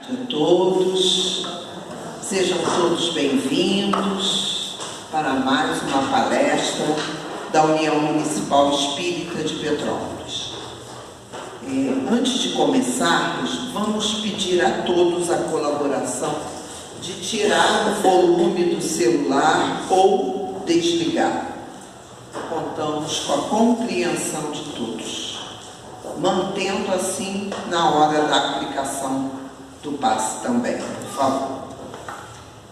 a todos, sejam todos bem-vindos para mais uma palestra da União Municipal Espírita de Petrópolis. Antes de começarmos, vamos pedir a todos a colaboração de tirar o volume do celular ou desligar. Contamos com a compreensão de todos, mantendo assim na hora da aplicação do passe também, por favor.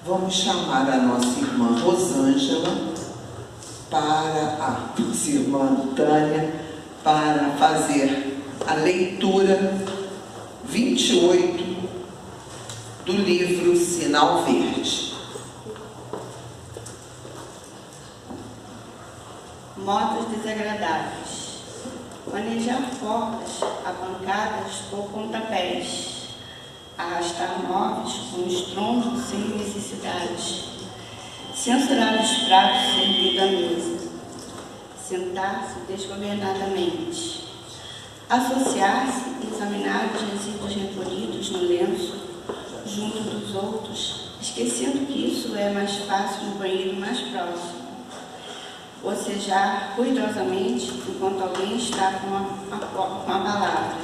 Vamos chamar a nossa irmã Rosângela para a nossa irmã Tânia para fazer a leitura 28 do livro Sinal Verde. Modos desagradáveis. Manejar portas, abancadas ou pontapés. Arrastar móveis com estrondo sem necessidade. Censurar os pratos servidos à mesa. Sentar-se desgovernadamente. Associar-se e examinar os resíduos recolhidos no lenço junto dos outros, esquecendo que isso é mais fácil no banheiro mais próximo. Bocejar cuidadosamente enquanto alguém está com a palavra.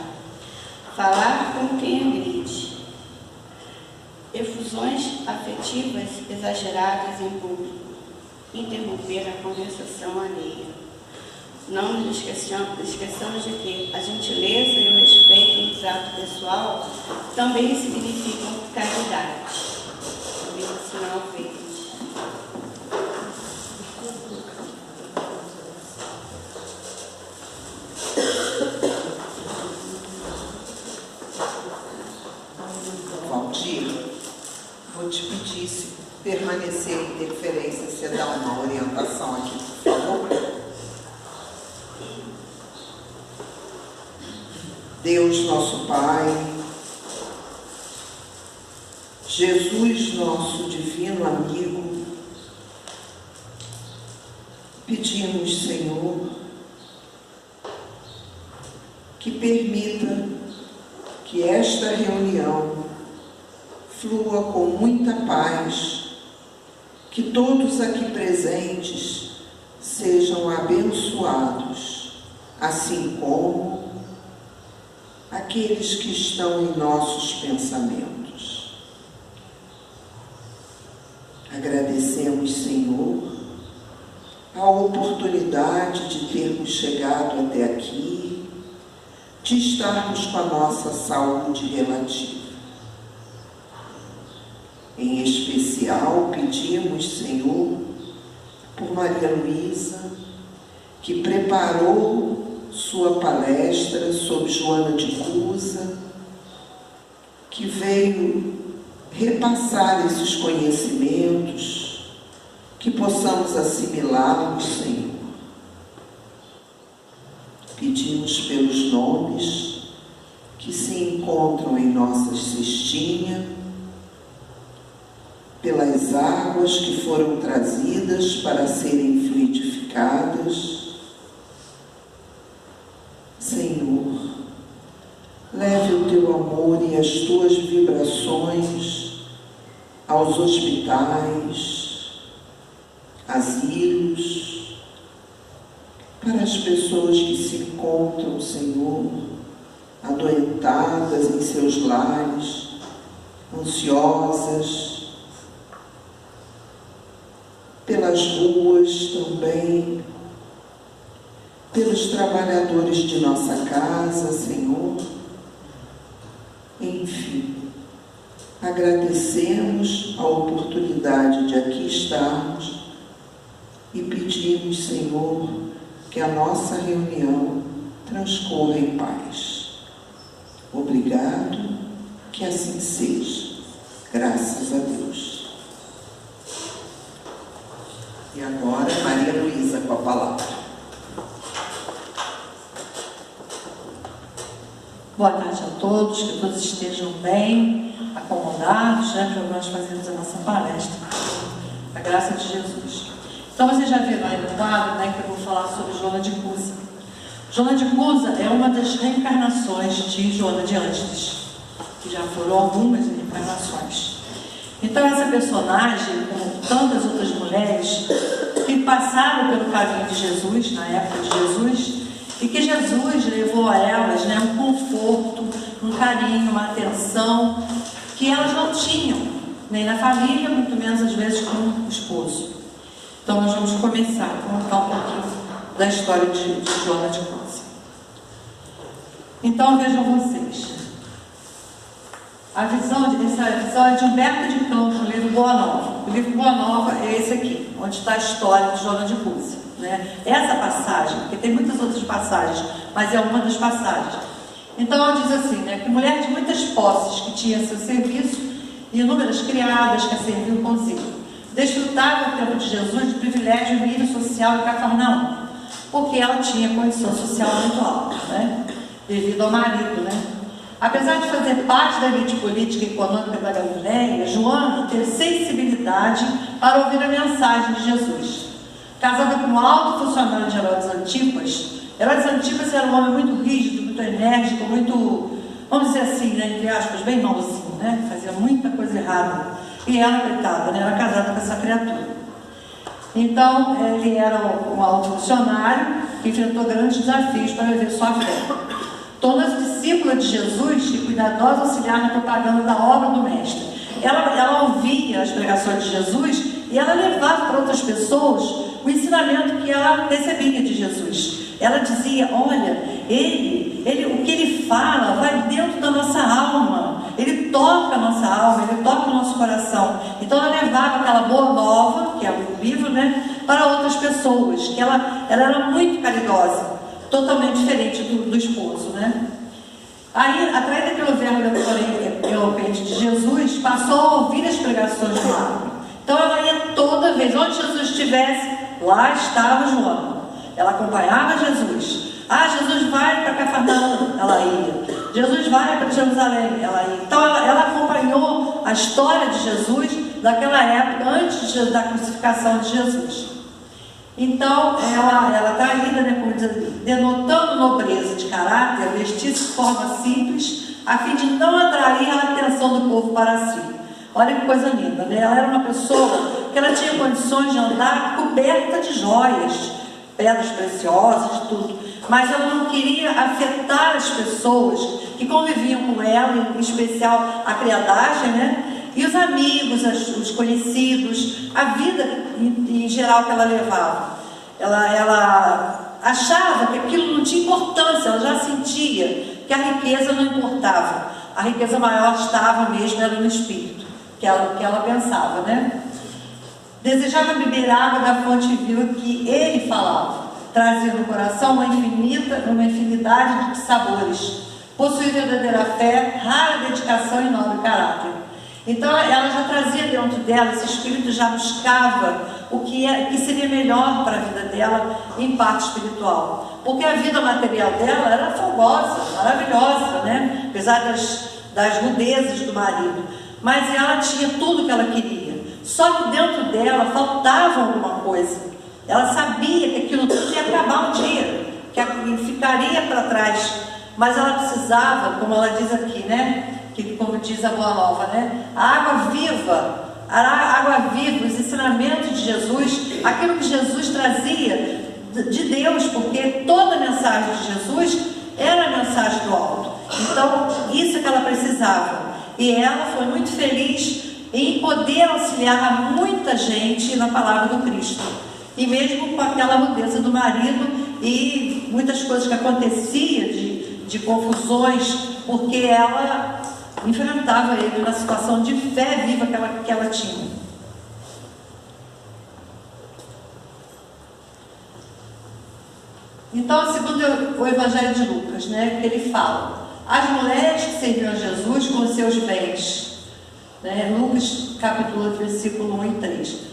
Falar com quem agride. Efusões afetivas exageradas em público. Interromper a conversação alheia. Não nos esqueçamos de que a gentileza e o respeito no trato pessoal também significam caridade. Sinal verde. Valdir, vou te pedir se permanecer em interferência, você dá uma orientação aqui, por favor. Deus nosso Pai, Jesus nosso divino amigo, pedimos, Senhor, que permita que esta reunião flua com muita paz, que todos aqui presentes sejam abençoados, assim como aqueles que estão em nossos pensamentos. Agradecemos, Senhor, a oportunidade de termos chegado até aqui, de estarmos com a nossa saúde relativa. Em especial, pedimos, Senhor, por Maria Luísa, que preparou sua palestra sobre Joana de Cusa, que veio repassar esses conhecimentos, que possamos assimilá-los, Senhor. Pedimos pelos nomes que se encontram em nossa cestinha, pelas águas que foram trazidas para serem fluidificadas. Senhor, leve o teu amor e as tuas vibrações aos hospitais, asilos, para as pessoas que se encontram, Senhor, adoentadas em seus lares, ansiosas, pelas ruas também, pelos trabalhadores de nossa casa, Senhor. Enfim, agradecemos a oportunidade de aqui estarmos e pedimos, Senhor, que a nossa reunião transcorra em paz. Obrigado, que assim seja. Graças a Deus. E agora, Maria Luísa com a palavra. Boa tarde a todos, que todos estejam bem, acomodados, para nós fazermos a nossa palestra. A graça de Jesus. Então vocês já viram aí no quadro, que eu vou falar sobre Joana de Cusa. Joana de Cusa é uma das reencarnações de Joana de Ângeles, que já foram algumas encarnações. Então essa personagem, como tantas outras mulheres que passaram pelo caminho de Jesus, na época de Jesus, e que Jesus levou a elas, né, um conforto, um carinho, uma atenção que elas não tinham, nem na família, muito menos às vezes com o esposo. Então nós vamos começar a contar um pouquinho da história de Joana de Câncer. Então vejam vocês, essa visão é de Humberto de Campos, no livro Boa Nova. O livro Boa Nova é esse aqui, onde está a história de Joana de Câncer, né? Essa passagem, porque tem muitas outras passagens, mas é uma das passagens. Então ela diz assim, né, que mulher de muitas posses, que tinha seu serviço e inúmeras criadas que a serviam com zelo, desfrutava no tempo de Jesus de privilégio e nível social em Cafarnaum, porque ela tinha condição social muito alta, né, devido ao marido, né. Apesar de fazer parte da elite política e econômica da Galileia, Joana teve sensibilidade para ouvir a mensagem de Jesus. Casada com um alto funcionário de Herodes Antipas, Herodes Antipas era um homem muito rígido, muito enérgico, muito, vamos dizer assim, né, entre aspas, bem malzinho, né, fazia muita coisa errada. E ela, coitada, né, era casada com essa criatura. Então, ele era um alto funcionário que enfrentou grandes desafios para viver sua fé. Tornou-se discípula de Jesus e cuidadosa auxiliar na propaganda da obra do Mestre. Ela ouvia as pregações de Jesus e ela levava para outras pessoas o ensinamento que ela recebia de Jesus. Ela dizia, olha, o que ele fala vai dentro da nossa alma, ele toca a nossa alma, ele toca o nosso coração. Então ela levava aquela boa nova, que é o livro, né, para outras pessoas, que ela era muito caridosa, totalmente diferente do esposo, né? Aí, atraída pelo verbo eloquente de Jesus, passou a ouvir as pregações do Magno. Então ela ia toda vez, onde Jesus estivesse, lá estava Joana. Ela acompanhava Jesus. Jesus vai para Cafarnaum, ela ia. Jesus vai para Jerusalém, ela ia. Então ela acompanhou a história de Jesus daquela época, antes da crucificação de Jesus. Então, ela está ainda, né, como diz, denotando nobreza de caráter, vestir-se de forma simples, a fim de não atrair a atenção do povo para si. Olha que coisa linda, né? Ela era uma pessoa que ela tinha condições de andar coberta de joias, pedras preciosas, tudo. Mas ela não queria afetar as pessoas que conviviam com ela, em especial a criadagem, né? E os amigos, os conhecidos, a vida em geral que ela levava. Ela achava que aquilo não tinha importância, ela já sentia que a riqueza não importava. A riqueza maior estava mesmo, era no espírito, que ela pensava, né? Desejava beber água da fonte viva que ele falava, trazia no coração uma infinidade de sabores. Possuía verdadeira fé, rara dedicação e nobre caráter. Então ela já trazia dentro dela, esse espírito já buscava o que seria melhor para a vida dela em parte espiritual. Porque a vida material dela era fogosa, maravilhosa, né? Apesar das rudezas do marido. Mas ela tinha tudo que ela queria. Só que dentro dela faltava alguma coisa. Ela sabia que aquilo tudo ia acabar um dia, que ficaria para trás. Mas ela precisava, como ela diz aqui, né? Que, como diz a Boa Nova, né? A água viva, os ensinamentos de Jesus, aquilo que Jesus trazia de Deus, porque toda a mensagem de Jesus era a mensagem do alto. Então, isso que ela precisava. E ela foi muito feliz em poder auxiliar muita gente na palavra do Cristo. E mesmo com aquela rudeza do marido e muitas coisas que aconteciam de confusões, porque ela enfrentava ele na situação de fé viva que ela tinha. Então, segundo o Evangelho de Lucas, né, ele fala, as mulheres que serviam a Jesus com os seus bens, né, Lucas capítulo 8, versículo 1 e 3.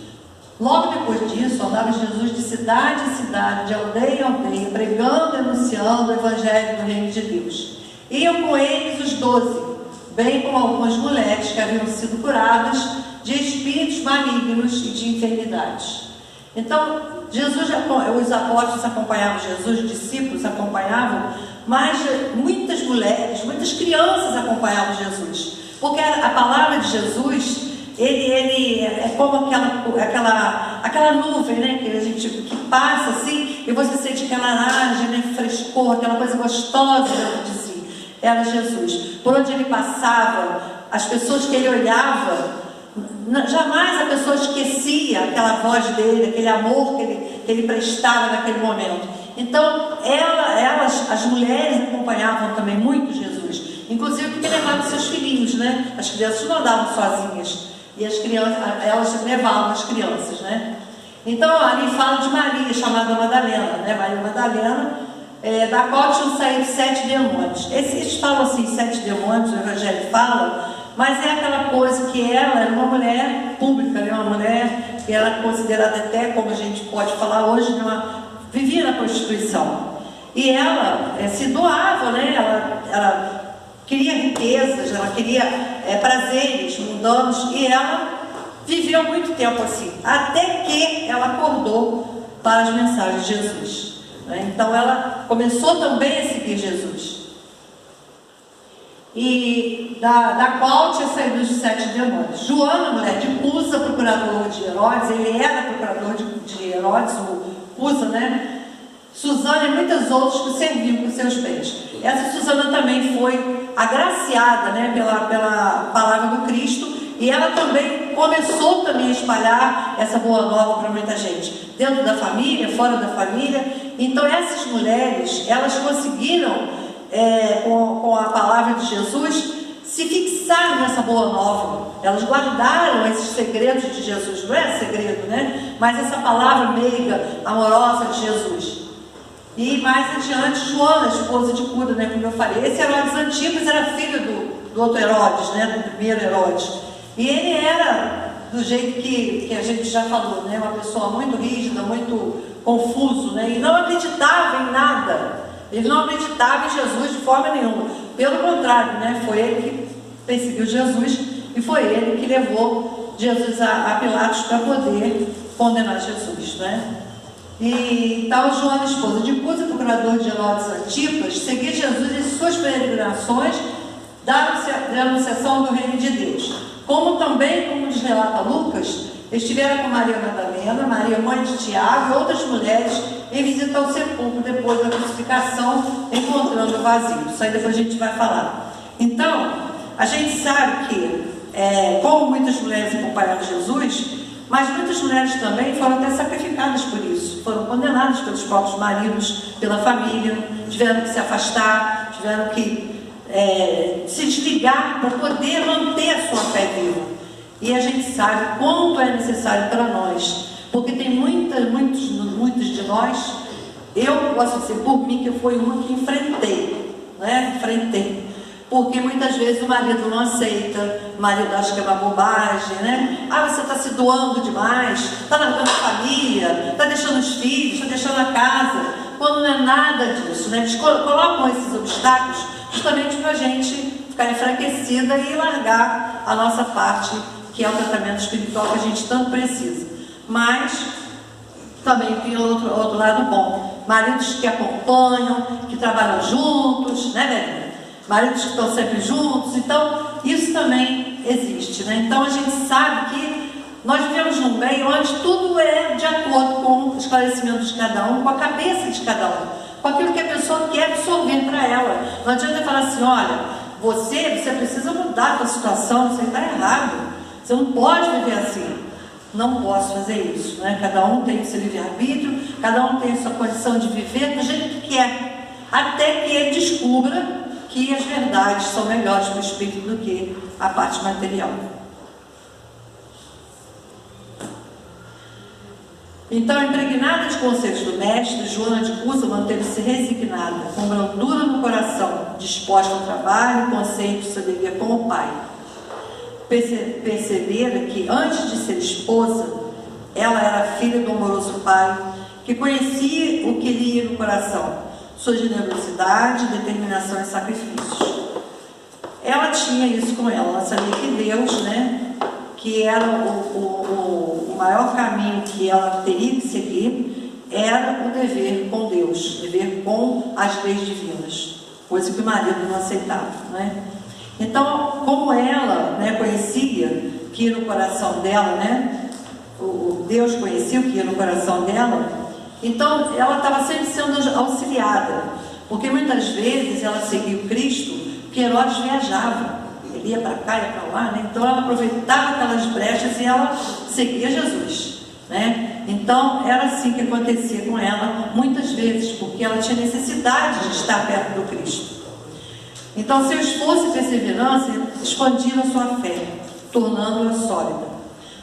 Logo depois disso, andava Jesus de cidade em cidade, de aldeia em aldeia, pregando e anunciando o Evangelho do Reino de Deus. Iam com eles os 12, bem como algumas mulheres que haviam sido curadas de espíritos malignos e de enfermidades. Então, os apóstolos acompanhavam Jesus, os discípulos acompanhavam, mas muitas mulheres, muitas crianças acompanhavam Jesus. Porque a palavra de Jesus, ele é como aquela nuvem, né, que passa assim, e você sente aquela aragem, né, frescor, aquela coisa gostosa dentro de si. Era Jesus. Por onde ele passava, as pessoas que ele olhava, jamais a pessoa esquecia aquela voz dele, aquele amor que ele prestava naquele momento. Então, as mulheres acompanhavam também muito Jesus, inclusive porque levavam seus filhinhos, né? As crianças não andavam sozinhas, e as crianças, elas levavam as crianças, né? Então, ali fala de Maria, chamada Madalena, né? Maria Madalena, da qual tinham saído 7 demônios. Eles falam assim, 7 demônios, o Evangelho fala, mas é aquela coisa que ela era uma mulher pública, né? Uma mulher que era considerada até, como a gente pode falar hoje, vivia na prostituição. E ela se doava, né? Ela queria riquezas, ela queria prazeres mundanos, e ela viveu muito tempo assim, até que ela acordou para as mensagens de Jesus, né? Então ela começou também a seguir Jesus. E da qual tinha saído os 7 demônios. Joana, mulher de Cusa, procurador de Herodes, ele era procurador de Herodes, o Cusa, né? Susana e muitas outras que serviam com seus bens. Essa Susana também foi agraciada, né, pela palavra do Cristo, e ela também começou também a espalhar essa boa nova para muita gente, dentro da família, fora da família. Então essas mulheres, elas conseguiram, com a palavra de Jesus, se fixar nessa boa nova. Elas guardaram esses segredos de Jesus, não é segredo, né? Mas essa palavra meiga, amorosa de Jesus. E mais adiante, Joana, esposa de Cuda, né, como eu falei. Esse Herodes Antipas era filho do outro Herodes, né, do primeiro Herodes. E ele era do jeito que a gente já falou, né, uma pessoa muito rígida, muito confuso, né, e não acreditava em nada. Ele não acreditava em Jesus de forma nenhuma. Pelo contrário, né, foi ele que perseguiu Jesus e foi ele que levou Jesus a Pilatos para poder condenar Jesus, né? E tal Joana, esposa de Cusa, procurador de Herodes Antipas, seguia Jesus em suas peregrinações da anunciação do reino de Deus. Como também, como nos relata Lucas, estiveram com Maria Madalena, Maria, mãe de Tiago, e outras mulheres em visita ao sepulcro depois da crucificação, encontrando o vazio. Isso aí depois a gente vai falar. Então, a gente sabe que, como muitas mulheres acompanharam Jesus, mas muitas mulheres também foram até sacrificadas por isso, foram condenadas pelos próprios maridos, pela família, tiveram que se afastar, tiveram que se desligar para poder manter a sua fé viva. E a gente sabe quanto é necessário para nós, porque tem muitos de nós, eu posso dizer por mim que eu fui uma que enfrentei, né? Enfrentei. Porque muitas vezes o marido não aceita, o marido acha que é uma bobagem, né? Ah, você está se doando demais, está largando a família, está deixando os filhos, está deixando a casa, quando não é nada disso, né? Eles colocam esses obstáculos justamente para a gente ficar enfraquecida e largar a nossa parte, que é o tratamento espiritual que a gente tanto precisa. Mas também tem outro lado bom, maridos que acompanham, que trabalham juntos, né, Belinha? Maridos que estão sempre juntos, então isso também existe, né? Então a gente sabe que nós vivemos num meio onde tudo é de acordo com o esclarecimento de cada um, com a cabeça de cada um, com aquilo que a pessoa quer absorver para ela. Não adianta falar assim, olha, você precisa mudar a sua situação, você está errado, você não pode viver assim. Não posso fazer isso, né? Cada um tem o seu livre-arbítrio, cada um tem a sua condição de viver do jeito que quer, até que ele descubra que as verdades são melhores para o espírito do que a parte material. Então, impregnada de conselhos do mestre, Joana de Cusa manteve-se resignada, com brandura no coração, disposta ao trabalho e consciente de seu dever como pai. Percebera que, antes de ser esposa, ela era filha do amoroso pai, que conhecia o que lhe ia no coração, sua generosidade, determinação e sacrifícios. Ela tinha isso com ela, ela sabia que Deus, né, que era o maior caminho que ela teria que seguir, era o dever com Deus, dever com as leis divinas, coisa que o marido não aceitava, né? Então, como ela, né, conhecia que ia no coração dela, né, o Deus conhecia o que ia no coração dela, então ela estava sempre sendo auxiliada, porque muitas vezes ela seguia o Cristo, porque Herodes viajava, ele ia para cá, ia para lá, né? Então ela aproveitava aquelas brechas e ela seguia Jesus, né? Então era assim que acontecia com ela muitas vezes, porque ela tinha necessidade de estar perto do Cristo. Então seu esforço e perseverança expandiram a sua fé, tornando-a sólida.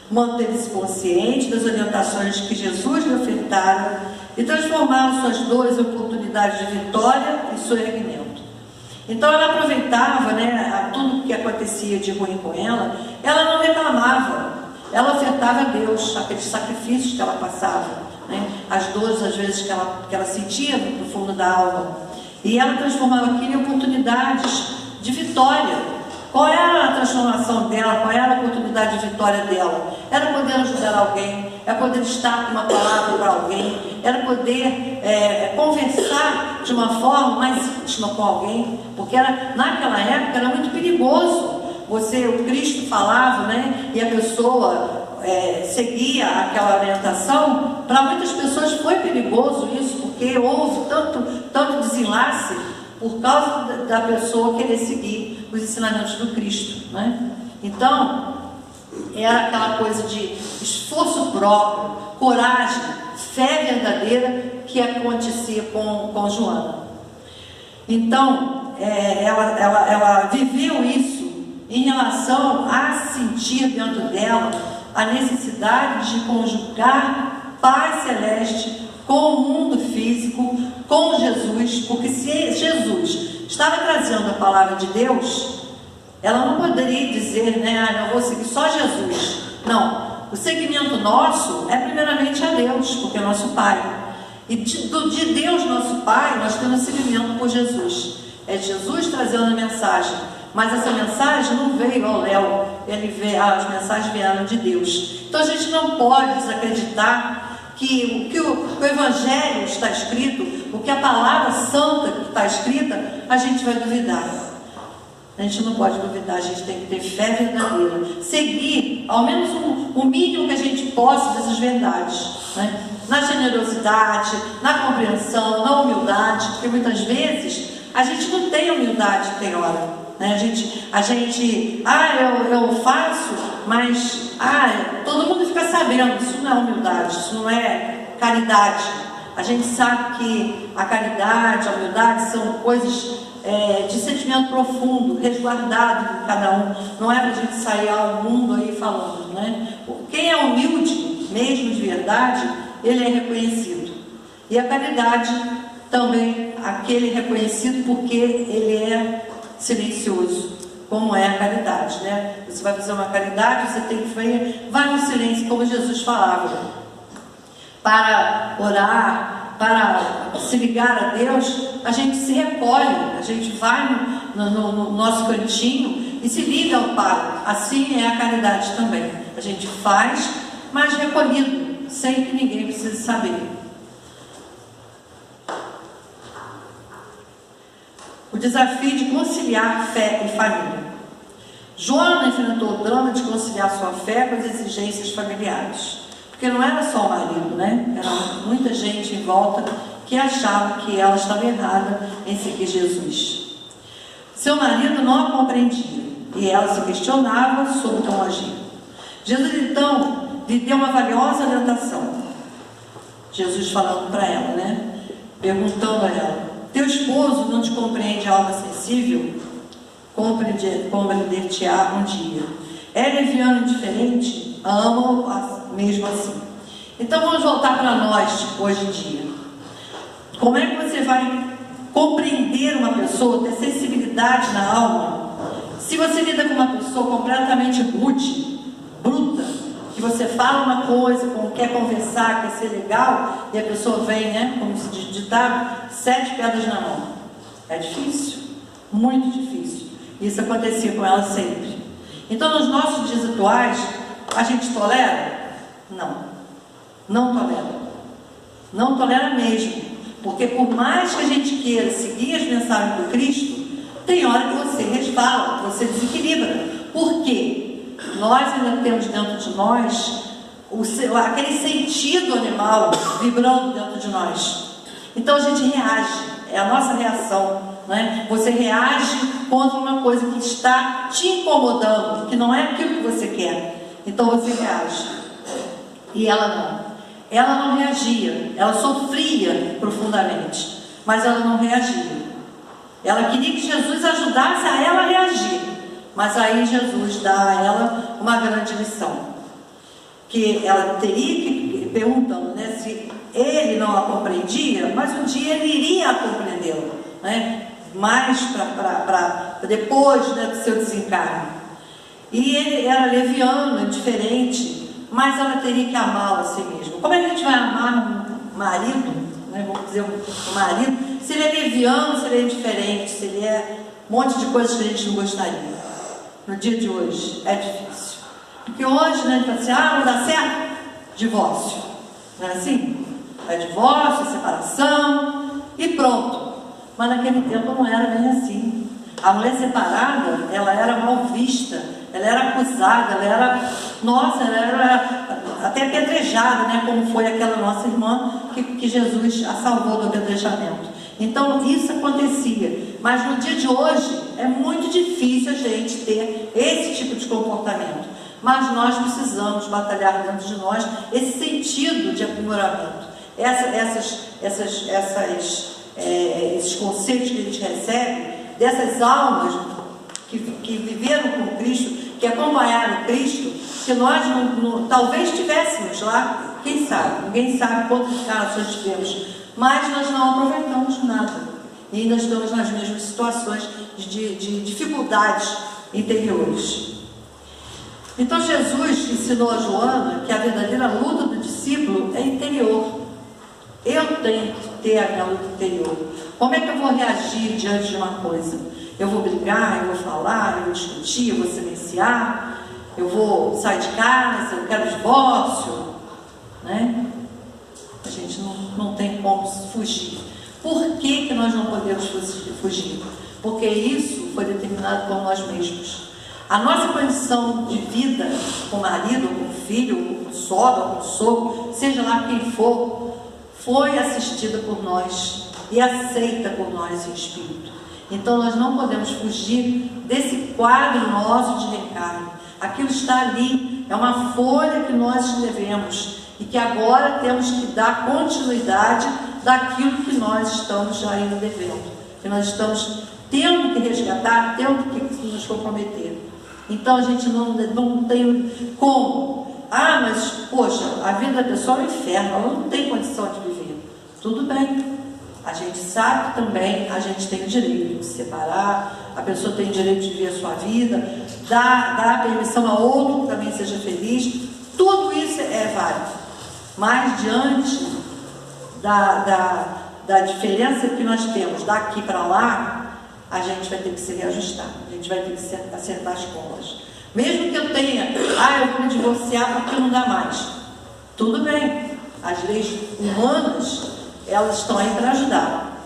Manteve-se consciente das orientações que Jesus lhe ofertara e transformaram suas dores em oportunidades de vitória e soerguimento. Então ela aproveitava, né, tudo que acontecia de ruim com ela, ela não reclamava, ela ofertava a Deus aqueles sacrifícios que ela passava, né, as dores às vezes que ela sentia no fundo da alma, e ela transformava aquilo em oportunidades de vitória. Qual era a transformação dela? Qual era a oportunidade de vitória dela? Era poder ajudar alguém, era poder estar com uma palavra para alguém, era poder conversar de uma forma mais íntima com alguém, porque naquela época era muito perigoso. O Cristo falava, né, e a pessoa seguia aquela orientação. Para muitas pessoas foi perigoso isso, porque houve tanto desenlace por causa da pessoa querer seguir os ensinamentos do Cristo, né? Então, era aquela coisa de esforço próprio, coragem, fé verdadeira que acontecia com Joana. Então, ela viveu isso em relação a sentir dentro dela a necessidade de conjugar paz celeste com o mundo físico, com Jesus, porque se Jesus estava trazendo a palavra de Deus, ela não poderia dizer, né, eu vou seguir só Jesus. Não, o seguimento nosso é primeiramente a Deus, porque é nosso Pai. E de Deus, nosso Pai, nós temos seguimento por Jesus. É Jesus trazendo a mensagem, mas essa mensagem não veio ao léu, as mensagens vieram de Deus. Então a gente não pode desacreditar que o Evangelho está escrito, o que a palavra santa que está escrita, a gente vai duvidar. A gente não pode duvidar, a gente tem que ter fé verdadeira, seguir ao menos o mínimo que a gente possa dessas verdades, né? Na generosidade, na compreensão, na humildade, porque muitas vezes a gente não tem humildade, tem hora, né? Eu faço, mas todo mundo fica sabendo. Isso não é humildade, isso não é caridade. A gente sabe que a caridade, a humildade são coisas de sentimento profundo, resguardado de cada um. Não é para a gente sair ao mundo aí falando, né? Quem é humilde mesmo de verdade, ele é reconhecido. E a caridade também, aquele reconhecido porque ele é silencioso, como é a caridade, né? Você vai fazer uma caridade, você tem que vai no silêncio, como Jesus falava, para orar, para se ligar a Deus. A gente se recolhe, a gente vai no nosso cantinho e se liga ao Pai. Assim é a caridade também, a gente faz, mas recolhido, sem que ninguém precise saber. O desafio de conciliar fé e família. Joana enfrentou o drama de conciliar sua fé com as exigências familiares, porque não era só o marido, né? Era muita gente em volta que achava que ela estava errada em seguir Jesus. Seu marido não a compreendia e ela se questionava sobre como agir. Jesus então lhe deu uma valiosa orientação. Jesus falando para ela, né? Perguntando a ela: teu esposo não te compreende a alma sensível? Compreender-te-á um dia. É leviano e indiferente? Ama-o mesmo assim. Então vamos voltar para nós hoje em dia. Como é que você vai compreender uma pessoa, ter sensibilidade na alma, se você lida com uma pessoa completamente rude, bruta, que você fala uma coisa, quer conversar, quer ser legal, e a pessoa vem, né, como se diz ditado, 7 pedras na mão? É difícil, muito difícil. Isso acontecia com ela sempre. Então nos nossos dias atuais, a gente tolera? Não tolera. Não tolera mesmo. Porque por mais que a gente queira seguir as mensagens do Cristo, tem hora que você resvala, que você desequilibra. Por quê? Nós ainda temos dentro de nós aquele sentido animal vibrando dentro de nós. Então a gente reage, é a nossa reação, né? Você reage contra uma coisa que está te incomodando, que não é aquilo que você quer. Então você reage. E ela não. Ela não reagia, ela sofria profundamente, mas ela não reagia. Ela queria que Jesus ajudasse a ela a reagir, mas aí Jesus dá a ela uma grande lição, que ela teria que, perguntando, né, se ele não a compreendia, mas um dia ele iria compreendê-la, né, mais para depois, né, do seu desencarne. E ele era leviano, indiferente, mas ela teria que amá-lo a si mesmo. Como é que a gente vai amar um marido, né, vamos dizer, um marido, se ele é leviano, se ele é indiferente, se ele é um monte de coisas que a gente não gostaria? No dia de hoje é difícil. Porque hoje, né, a gente fala assim, não dá certo? Divórcio. Não é assim? É divórcio, separação e pronto. Mas naquele tempo não era bem assim. A mulher separada, ela era mal vista, ela era acusada, ela era até apedrejada, né, como foi aquela nossa irmã que Jesus a salvou do apedrejamento. Então isso acontecia, mas no dia de hoje é muito difícil a gente ter esse tipo de comportamento, mas nós precisamos batalhar dentro de nós esse sentido de aprimoramento, esses conselhos que a gente recebe dessas almas que viveram com Cristo, que acompanharam Cristo, que nós talvez tivéssemos lá, quem sabe, ninguém sabe quantas encarnações tivemos, mas nós não aproveitamos nada, e ainda estamos nas mesmas situações de dificuldades interiores. Então Jesus ensinou a Joana que a verdadeira luta do discípulo é interior. Eu tenho que ter a minha luta interior. Como é que eu vou reagir diante de uma coisa? Eu vou brigar, eu vou falar, eu vou discutir, eu vou silenciar, eu vou sair de casa, eu quero divórcio, né? A gente não tem como fugir. Por que nós não podemos fugir? Porque isso foi determinado por nós mesmos. A nossa condição de vida com o marido, com o filho, com o sogra, com o sogro, seja lá quem for, foi assistida por nós e aceita por nós em espírito. Então nós não podemos fugir desse quadro nosso de reencarne. Aquilo está ali, é uma folha que nós escrevemos e que agora temos que dar continuidade daquilo que nós estamos já ainda devendo, que nós estamos tendo que resgatar, tendo que nos comprometer. Então a gente não tem como. Mas poxa, a vida da pessoa é um inferno, ela não tem condição de viver. Tudo bem. A gente sabe que também a gente tem o direito de se separar, a pessoa tem o direito de viver a sua vida, dar permissão a outro que também seja feliz, tudo isso é válido. Mas diante da diferença que nós temos daqui para lá, a gente vai ter que se reajustar, a gente vai ter que acertar as contas. Mesmo que eu tenha, eu vou me divorciar porque não dá mais. Tudo bem, as leis humanas, elas estão aí para ajudar,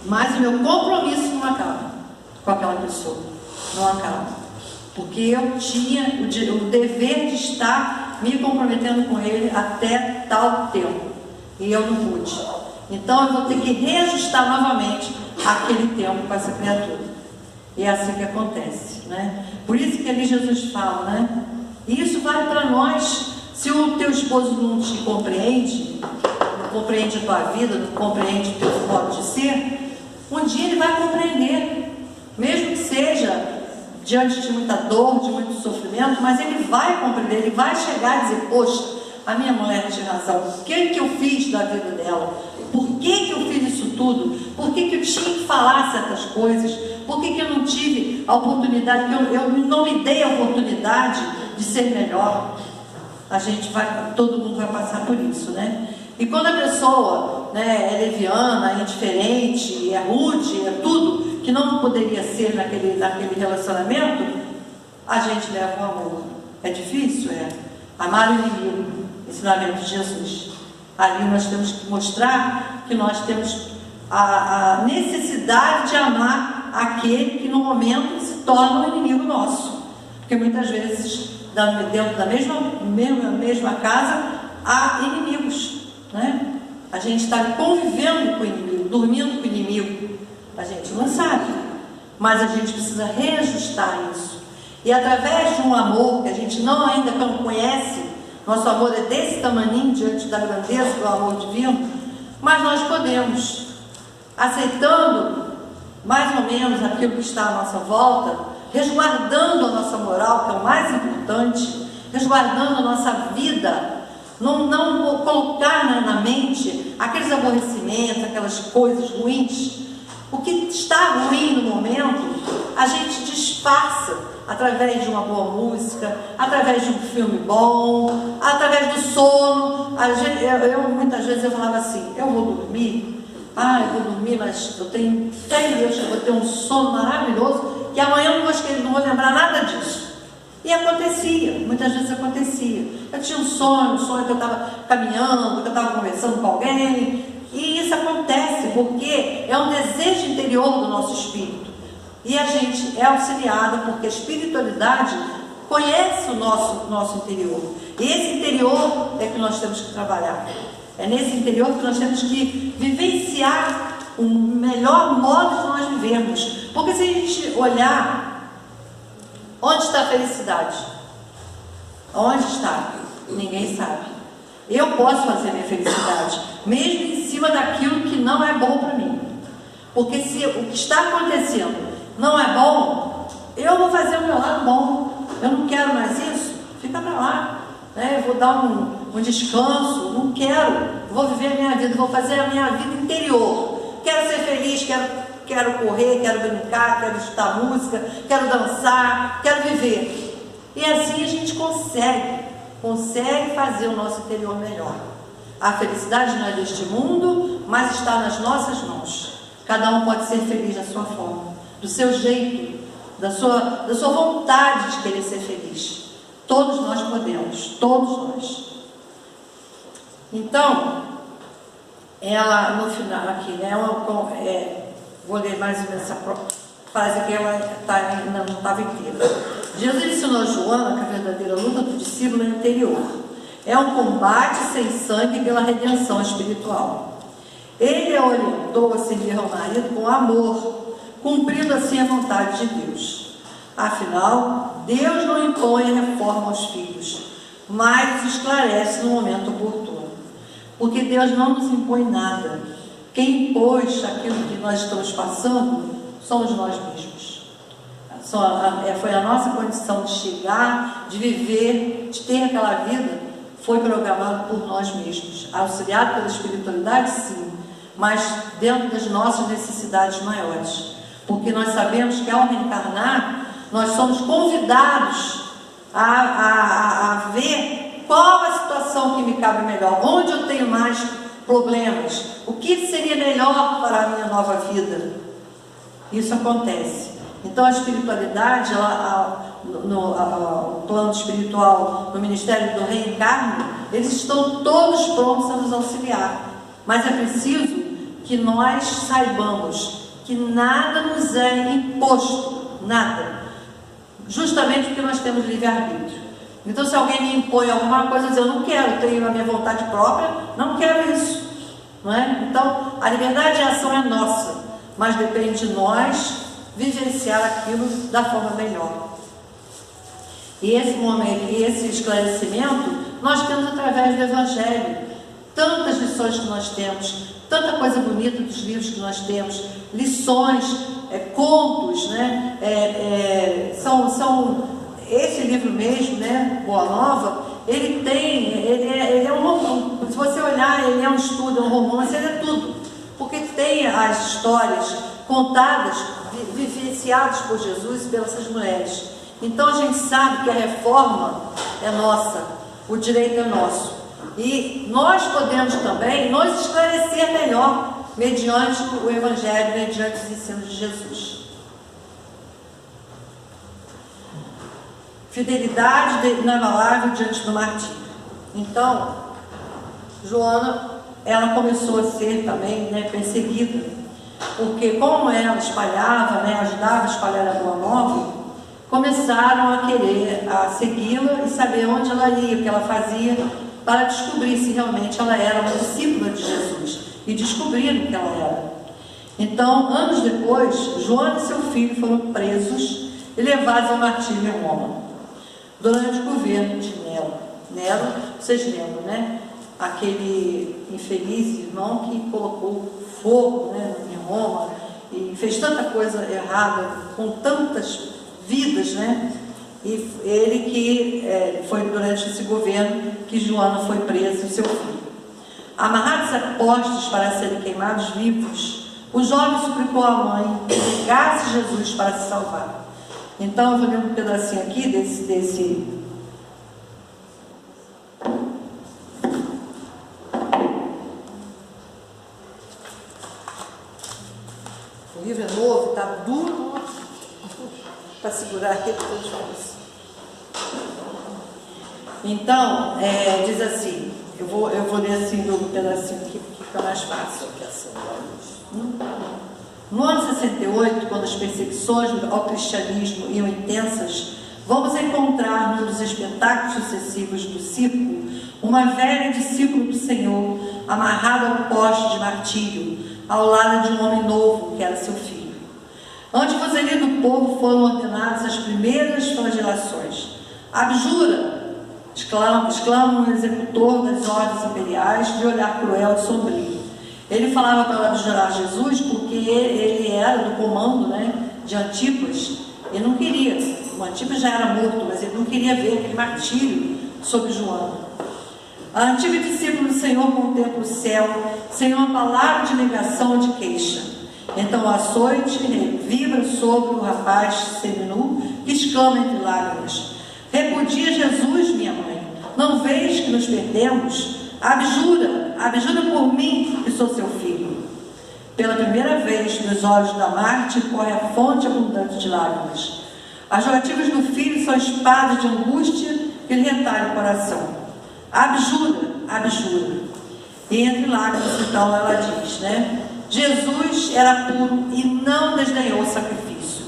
mas o meu compromisso não acaba com aquela pessoa, não acaba, porque eu tinha o dever de estar me comprometendo com ele até tal tempo, e eu não pude. Então eu vou ter que reajustar novamente aquele tempo com essa criatura, e é assim que acontece, né? Por isso que ali Jesus fala, né? E isso vale para nós. Se o teu esposo não te compreende, não compreende a tua vida, não compreende o teu modo de ser, um dia ele vai compreender, mesmo que seja diante de muita dor, de muito sofrimento, mas ele vai compreender, ele vai chegar e dizer, poxa, a minha mulher tinha razão, o que eu fiz da vida dela? Por que eu fiz isso tudo? Por que eu tinha que falar certas coisas? Por que eu não tive a oportunidade, eu não me dei a oportunidade de ser melhor? Todo mundo vai passar por isso, né? E quando a pessoa, né, é leviana, é indiferente, é rude, é tudo que não poderia ser naquele relacionamento, a gente leva o amor. É difícil? É. Amar o inimigo, ensinamento de Jesus. Ali nós temos que mostrar que nós temos a necessidade de amar aquele que no momento se torna um inimigo nosso. Porque muitas vezes, dentro da mesma casa, há inimigos, né? A gente está convivendo com o inimigo, dormindo com o inimigo. A gente não sabe, mas a gente precisa reajustar isso. E através de um amor que a gente ainda não conhece, nosso amor é desse tamaninho diante da grandeza do amor divino, mas nós podemos, aceitando mais ou menos aquilo que está à nossa volta, resguardando a nossa moral, que é o mais importante, resguardando a nossa vida, não colocar na mente aqueles aborrecimentos, aquelas coisas ruins. O que está ruim no momento, a gente disfarça através de uma boa música, através de um filme bom, através do sono. Muitas vezes eu falava assim, eu vou dormir, mas eu tenho fé em Deus que eu vou ter um sono maravilhoso, que amanhã eu não vou lembrar nada disso. E acontecia, muitas vezes acontecia. Eu tinha um sonho que eu estava caminhando, que eu estava conversando com alguém, e isso acontece porque é um desejo interior do nosso espírito. E a gente é auxiliada porque a espiritualidade conhece o nosso interior. E esse interior é que nós temos que trabalhar. É nesse interior que nós temos que vivenciar o melhor modo de nós vivermos. Porque se a gente olhar, onde está a felicidade? Onde está? Ninguém sabe. Eu posso fazer a minha felicidade, mesmo em cima daquilo que não é bom para mim. Porque se o que está acontecendo não é bom, eu vou fazer o meu lado bom. Eu não quero mais isso, fica para lá. Eu vou dar um descanso, não quero. Vou viver a minha vida, vou fazer a minha vida interior. Quero ser feliz, quero correr, quero brincar, quero escutar música, quero dançar, quero viver. E assim a gente consegue fazer o nosso interior melhor. A felicidade não é deste mundo, mas está nas nossas mãos. Cada um pode ser feliz da sua forma, do seu jeito, da sua vontade de querer ser feliz. Todos nós podemos, todos nós. Então, ela no final aqui, né? Vou ler mais ou menos essa frase que ela não estava inteira. Jesus ensinou a Joana que a verdadeira luta do discípulo é interior. É um combate sem sangue pela redenção espiritual. Ele a orientou a servir ao marido com amor, cumprindo assim a vontade de Deus. Afinal, Deus não impõe a reforma aos filhos, mas os esclarece no momento oportuno. Porque Deus não nos impõe nada. Quem impôs aquilo que nós estamos passando somos nós mesmos. Foi a nossa condição de chegar, de viver, de ter aquela vida, foi programado por nós mesmos. Auxiliado pela espiritualidade, sim, mas dentro das nossas necessidades maiores. Porque nós sabemos que ao reencarnar, nós somos convidados a ver qual a situação que me cabe melhor, onde eu tenho mais problemas, o que seria melhor para a minha nova vida. Isso acontece. Então a espiritualidade, no plano espiritual, no Ministério do Reencarne, eles estão todos prontos a nos auxiliar. Mas é preciso que nós saibamos que nada nos é imposto, nada. Justamente porque nós temos livre-arbítrio. Então, se alguém me impõe alguma coisa, eu digo, eu não quero, tenho a minha vontade própria, não quero isso. Não é? Então, a liberdade de ação é nossa, mas depende de nós vivenciar aquilo da forma melhor. E esse momento, esse esclarecimento, nós temos através do Evangelho. Tantas lições que nós temos, tanta coisa bonita dos livros que nós temos, lições, contos, né? São esse livro mesmo, né? Boa Nova, ele é um romance. Se você olhar, ele é um estudo, é um romance, ele é tudo, porque tem as histórias contadas, vivenciadas por Jesus e pelas mulheres. Então a gente sabe que a reforma é nossa, o direito é nosso. E nós podemos também nos esclarecer melhor mediante o Evangelho, mediante os ensinos de Jesus. Fidelidade inabalável diante do martírio. Então, Joana, ela começou a ser também, né, perseguida. porque como ela espalhava, né, ajudava a espalhar a boa nova, começaram a querer a segui-la e saber onde ela ia, o que ela fazia, para descobrir se realmente ela era uma discípula de Jesus, e descobriram que ela era. Então, anos depois, Joana e seu filho foram presos e levados ao martírio em Roma, durante o governo de Nero. Nero, vocês lembram, né? Aquele infeliz irmão que colocou fogo, né, em Roma e fez tanta coisa errada com tantas vidas, né? E ele que foi durante esse governo que Joana foi presa e seu filho. Amarrados a postes para serem queimados vivos, o jovem suplicou à mãe que negasse Jesus para se salvar. Então eu vou ler um pedacinho aqui desse o livro é novo, está duro para segurar aqui todas as coisas. Então, diz assim, eu vou ler assim um pedacinho aqui, porque fica mais fácil aqui assim. No ano 68, quando as perseguições ao cristianismo iam intensas, vamos encontrar num dos espetáculos sucessivos do circo uma velha discípula do Senhor, amarrada ao poste de martírio, ao lado de um homem novo, que era seu filho. Ante o vozerio do povo foram ordenadas as primeiras flagelações. Abjura! Exclama o executor das ordens imperiais, de olhar cruel e sombrio. Ele falava para abjurar Jesus porque ele era do comando, né, de Antipas. Ele não queria, o Antipas já era morto, mas ele não queria ver aquele martírio sobre Joana. A antiga discípula do Senhor contempla o céu sem uma palavra de negação ou de queixa. Então o açoite vibra sobre o rapaz seminu que exclama entre lágrimas: repudia Jesus, minha mãe, não vês que nos perdemos? Abjura por mim, que sou seu filho. Pela primeira vez, nos olhos da Marte corre a fonte abundante de lágrimas. As jogativas do filho são espadas de angústia que lhe retalham o coração. Abjura. E entre lágrimas, então, ela diz, né? Jesus era puro e não desdenhou o sacrifício.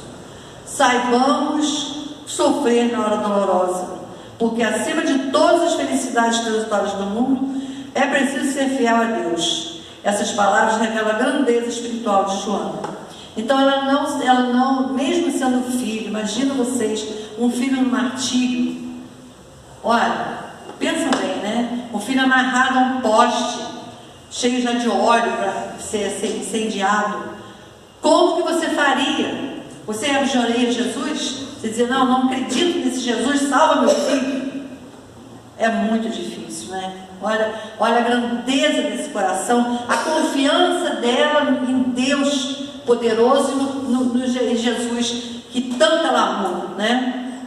Saibamos sofrer na hora dolorosa, porque acima de todas as felicidades transitórias do mundo, é preciso ser fiel a Deus. Essas palavras revelam a grandeza espiritual de Joana. Então ela não, mesmo sendo filho, imagina vocês, um filho no martírio. Olha, pensa bem, né? Um filho amarrado a um poste, cheio já de óleo para ser incendiado. Como que você faria? Você abjuraria Jesus? Você dizia, não acredito nesse Jesus, salva meu filho. É muito difícil, né? Olha a grandeza desse coração, a confiança dela em Deus poderoso e em Jesus, que tanto ela amou, né?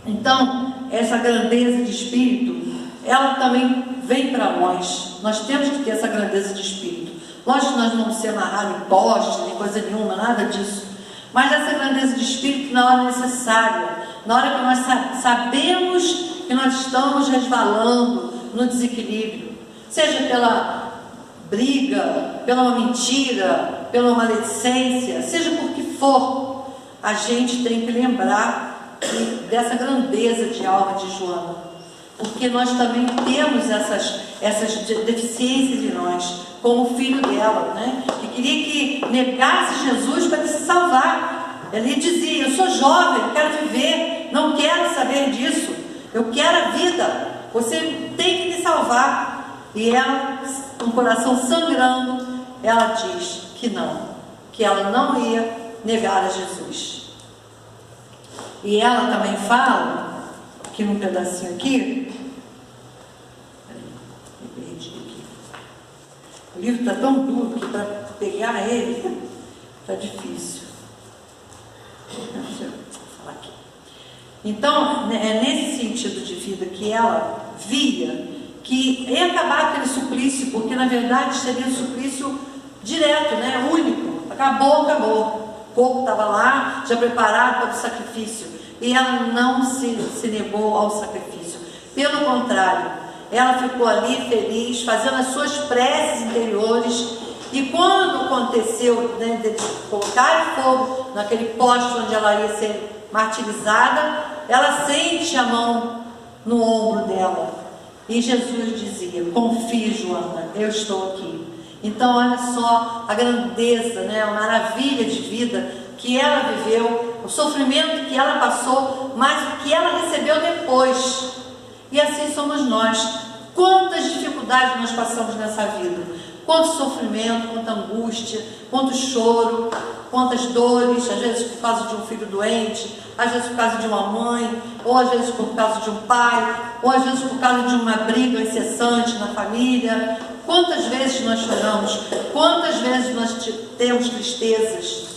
Então, essa grandeza de espírito, ela também vem para nós. Nós temos que ter essa grandeza de espírito. Lógico que nós não vamos ser amarrados em postes, nem coisa nenhuma, nada disso. Mas essa grandeza de espírito na hora necessária, na hora que nós sabemos que nós estamos resvalando no desequilíbrio, seja pela briga, pela mentira, pela maledicência, seja por que for, a gente tem que lembrar dessa grandeza de alma de Joana, porque nós também temos essas deficiências em nós, como o filho dela, né? Que queria que negasse Jesus para se salvar. Ele dizia, eu sou jovem, eu quero viver, não quero saber disso, eu quero a vida, você tem que me salvar. E ela, com o coração sangrando, ela diz que não, que ela não ia negar a Jesus. E ela também fala, aqui num pedacinho aqui, me perdi aqui. O livro está tão duro que para pegar ele está difícil. Deixa eu falar aqui. Então, é nesse sentido de vida que ela via que ia acabar aquele suplício, porque na verdade seria um suplício direto, né? Único. Acabou. O corpo estava lá, já preparado para o sacrifício. E ela não se negou ao sacrifício. Pelo contrário, ela ficou ali feliz, fazendo as suas preces interiores E quando aconteceu, né, de colocar fogo naquele poste onde ela ia ser martirizada, ela sente a mão no ombro dela. E Jesus dizia: confie, Joana, eu estou aqui. Então olha só a grandeza, né, a maravilha de vida que ela viveu, o sofrimento que ela passou, mas o que ela recebeu depois. E assim somos nós. Quantas dificuldades nós passamos nessa vida, quanto sofrimento, quanta angústia, quanto choro, quantas dores, às vezes por causa de um filho doente, às vezes por causa de uma mãe, ou às vezes por causa de um pai, ou às vezes por causa de uma briga incessante na família. Quantas vezes nós choramos, quantas vezes nós temos tristezas,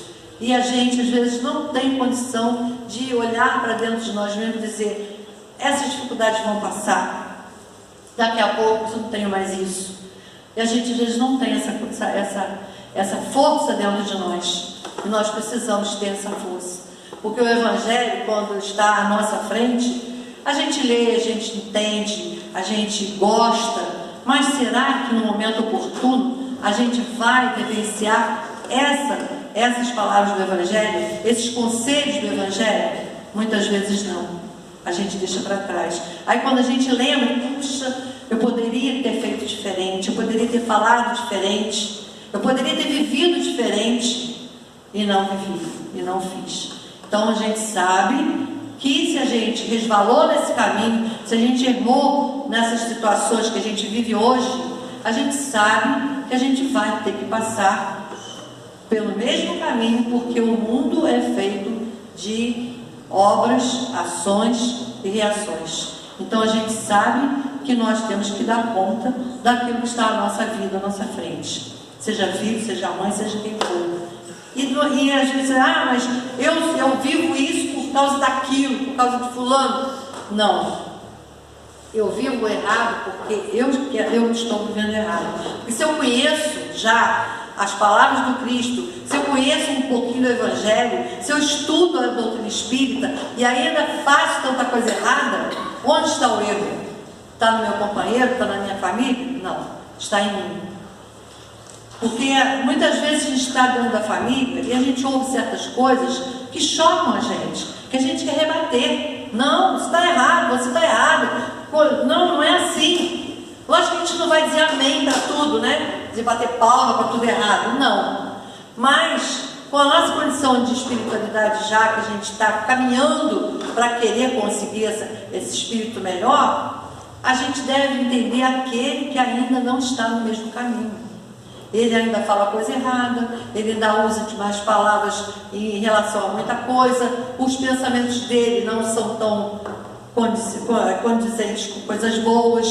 e a gente às vezes não tem condição de olhar para dentro de nós mesmos e dizer: essas dificuldades vão passar, daqui a pouco eu não tenho mais isso. E a gente às vezes não tem essa força dentro de nós, e nós precisamos ter essa força, porque o Evangelho, quando está à nossa frente, a gente lê, a gente entende, a gente gosta, mas será que no momento oportuno a gente vai vivenciar essas palavras do Evangelho, esses conselhos do Evangelho? Muitas vezes não. A gente deixa para trás. Aí quando a gente lembra, puxa, eu poderia ter feito diferente, eu poderia ter falado diferente, eu poderia ter vivido diferente, e não vivi, e não fiz. Então a gente sabe que se a gente resvalou nesse caminho, se a gente errou nessas situações que a gente vive hoje, a gente sabe que a gente vai ter que passar pelo mesmo caminho, porque o mundo é feito de obras, ações e reações. Então a gente sabe que nós temos que dar conta daquilo que está à nossa vida, à nossa frente, seja filho, seja mãe, seja quem for. E às vezes, mas eu vivo isso por causa daquilo, por causa de fulano. Não, eu vivo errado porque eu estou vivendo errado. Porque se eu conheço já as palavras do Cristo, se eu conheço um pouquinho do Evangelho, se eu estudo a doutrina espírita e ainda faço tanta coisa errada, onde está o erro? Está no meu companheiro? Está na minha família? Não, está em mim. Porque muitas vezes a gente está dentro da família e a gente ouve certas coisas que chocam a gente, que a gente quer rebater. Não, isso está errado, você está errado. Não é assim. Lógico que a gente não vai dizer amém para tudo, né? Dizer bater palma para tudo errado. Não. Mas com a nossa condição de espiritualidade, já que a gente está caminhando para querer conseguir esse espírito melhor, a gente deve entender aquele que ainda não está no mesmo caminho. Ele ainda fala coisa errada, ele ainda usa de mais palavras em relação a muita coisa, os pensamentos dele não são tão condizentes com coisas boas.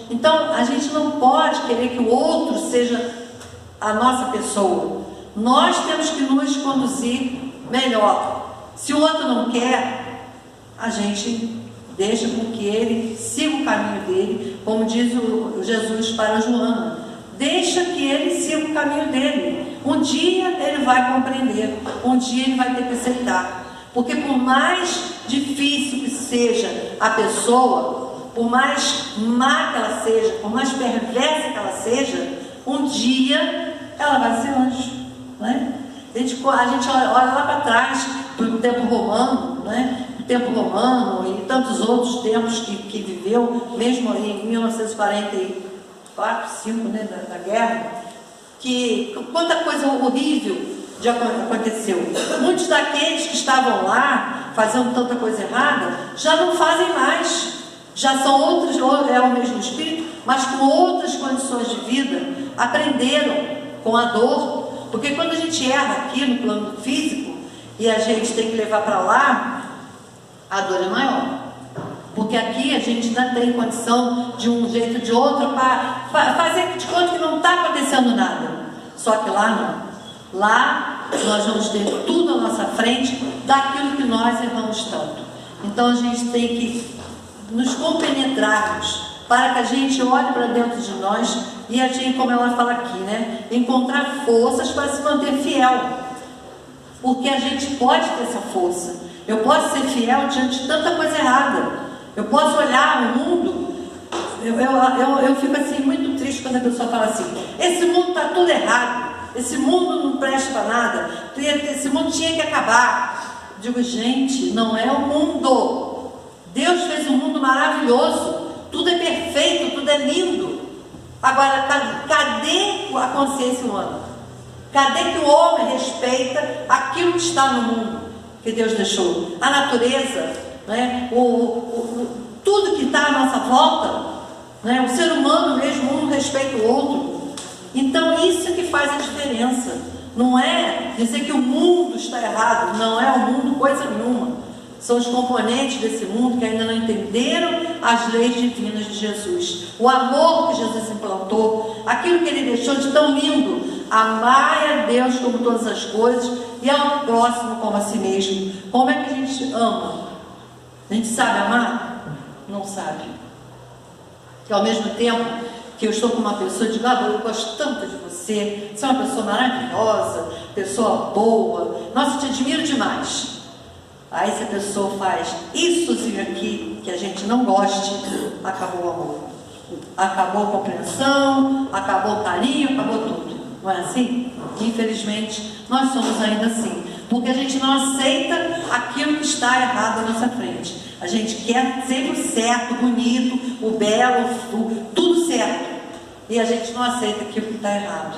Então a gente não pode querer que o outro seja a nossa pessoa. Nós temos que nos conduzir melhor. Se o outro não quer, a gente deixa com que ele siga o caminho dele, como diz o Jesus para Joana. Deixa que ele siga o caminho dele. Um dia ele vai compreender, um dia ele vai ter que aceitar. Porque por mais difícil que seja a pessoa, por mais má que ela seja, por mais perversa que ela seja, um dia ela vai ser anjo, né? A gente olha lá para trás, para o tempo romano, né? O tempo romano e tantos outros tempos que viveu, mesmo em 1944, 5, né, da guerra, que quanta coisa horrível já aconteceu. Muitos daqueles que estavam lá fazendo tanta coisa errada já não fazem mais, já são outros, é o mesmo espírito, mas com outras condições de vida, aprenderam com a dor, porque quando a gente erra aqui no plano físico e a gente tem que levar para lá, a dor é maior, porque aqui a gente ainda tem condição de um jeito ou de outro para fazer de conta que não está acontecendo nada. Só que lá não. Lá nós vamos ter tudo à nossa frente daquilo que nós erramos tanto. Então a gente tem que nos compenetrarmos para que a gente olhe para dentro de nós e a gente, como ela fala aqui, né, encontrar forças para se manter fiel, porque a gente pode ter essa força. Eu posso ser fiel diante de tanta coisa errada. Eu posso olhar o mundo. Eu fico assim muito triste quando a pessoa fala assim: esse mundo está tudo errado. esse mundo não presta para nada, esse mundo tinha que acabar. Digo, gente, não é o mundo. Deus fez um mundo maravilhoso, tudo é perfeito, tudo é lindo. Agora, cadê a consciência humana? Cadê que o homem respeita aquilo que está no mundo que Deus deixou? A natureza, né? Tudo que está à nossa volta, né? O ser humano mesmo, um respeita o outro. Então isso é que faz a diferença. Não é dizer que o mundo está errado, não é o mundo coisa nenhuma. São os componentes desse mundo que ainda não entenderam as leis divinas de Jesus. O amor que Jesus implantou, aquilo que Ele deixou de tão lindo. Amar a Deus como todas as coisas e ao próximo como a si mesmo. Como é que a gente ama? A gente sabe amar? Não sabe. Que ao mesmo tempo que eu estou com uma pessoa e digo, eu gosto tanto de você, você é uma pessoa maravilhosa, pessoa boa, nossa, te admiro demais. Aí se a pessoa faz issozinho aqui, que a gente não goste, acabou o amor. Acabou a compreensão, acabou o carinho, acabou tudo. Não é assim? Infelizmente, nós somos ainda assim. Porque a gente não aceita aquilo que está errado à nossa frente. A gente quer sempre o certo, o bonito, o belo, tudo certo. E a gente não aceita aquilo que está errado.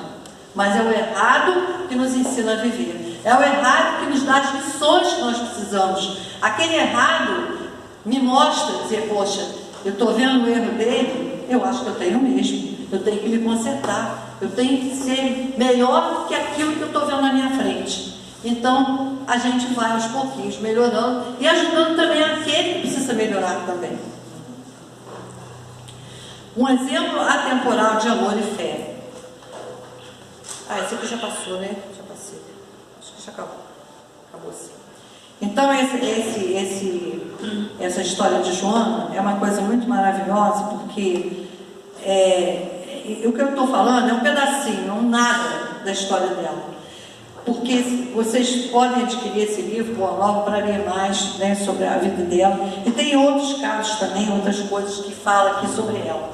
Mas é o errado que nos ensina a viver. É o errado que nos dá as lições que nós precisamos. Aquele errado me mostra, dizer, poxa, eu estou vendo o erro dele, eu acho que eu tenho mesmo. Eu tenho que me consertar. Eu tenho que ser melhor que aquilo que eu estou vendo na minha frente. Então, a gente vai aos pouquinhos melhorando e ajudando também aquele que precisa melhorar também. Um exemplo atemporal de amor e fé. Esse aqui já passou, né? Já passei. Acho que já acabou. Acabou sim. Então, essa história de Joana é uma coisa muito maravilhosa, porque o que eu estou falando é um pedacinho, um nada da história dela. Porque vocês podem adquirir esse livro, Boa Nova, para ler mais, né, sobre a vida dela. E tem outros casos também, outras coisas que falam aqui sobre ela.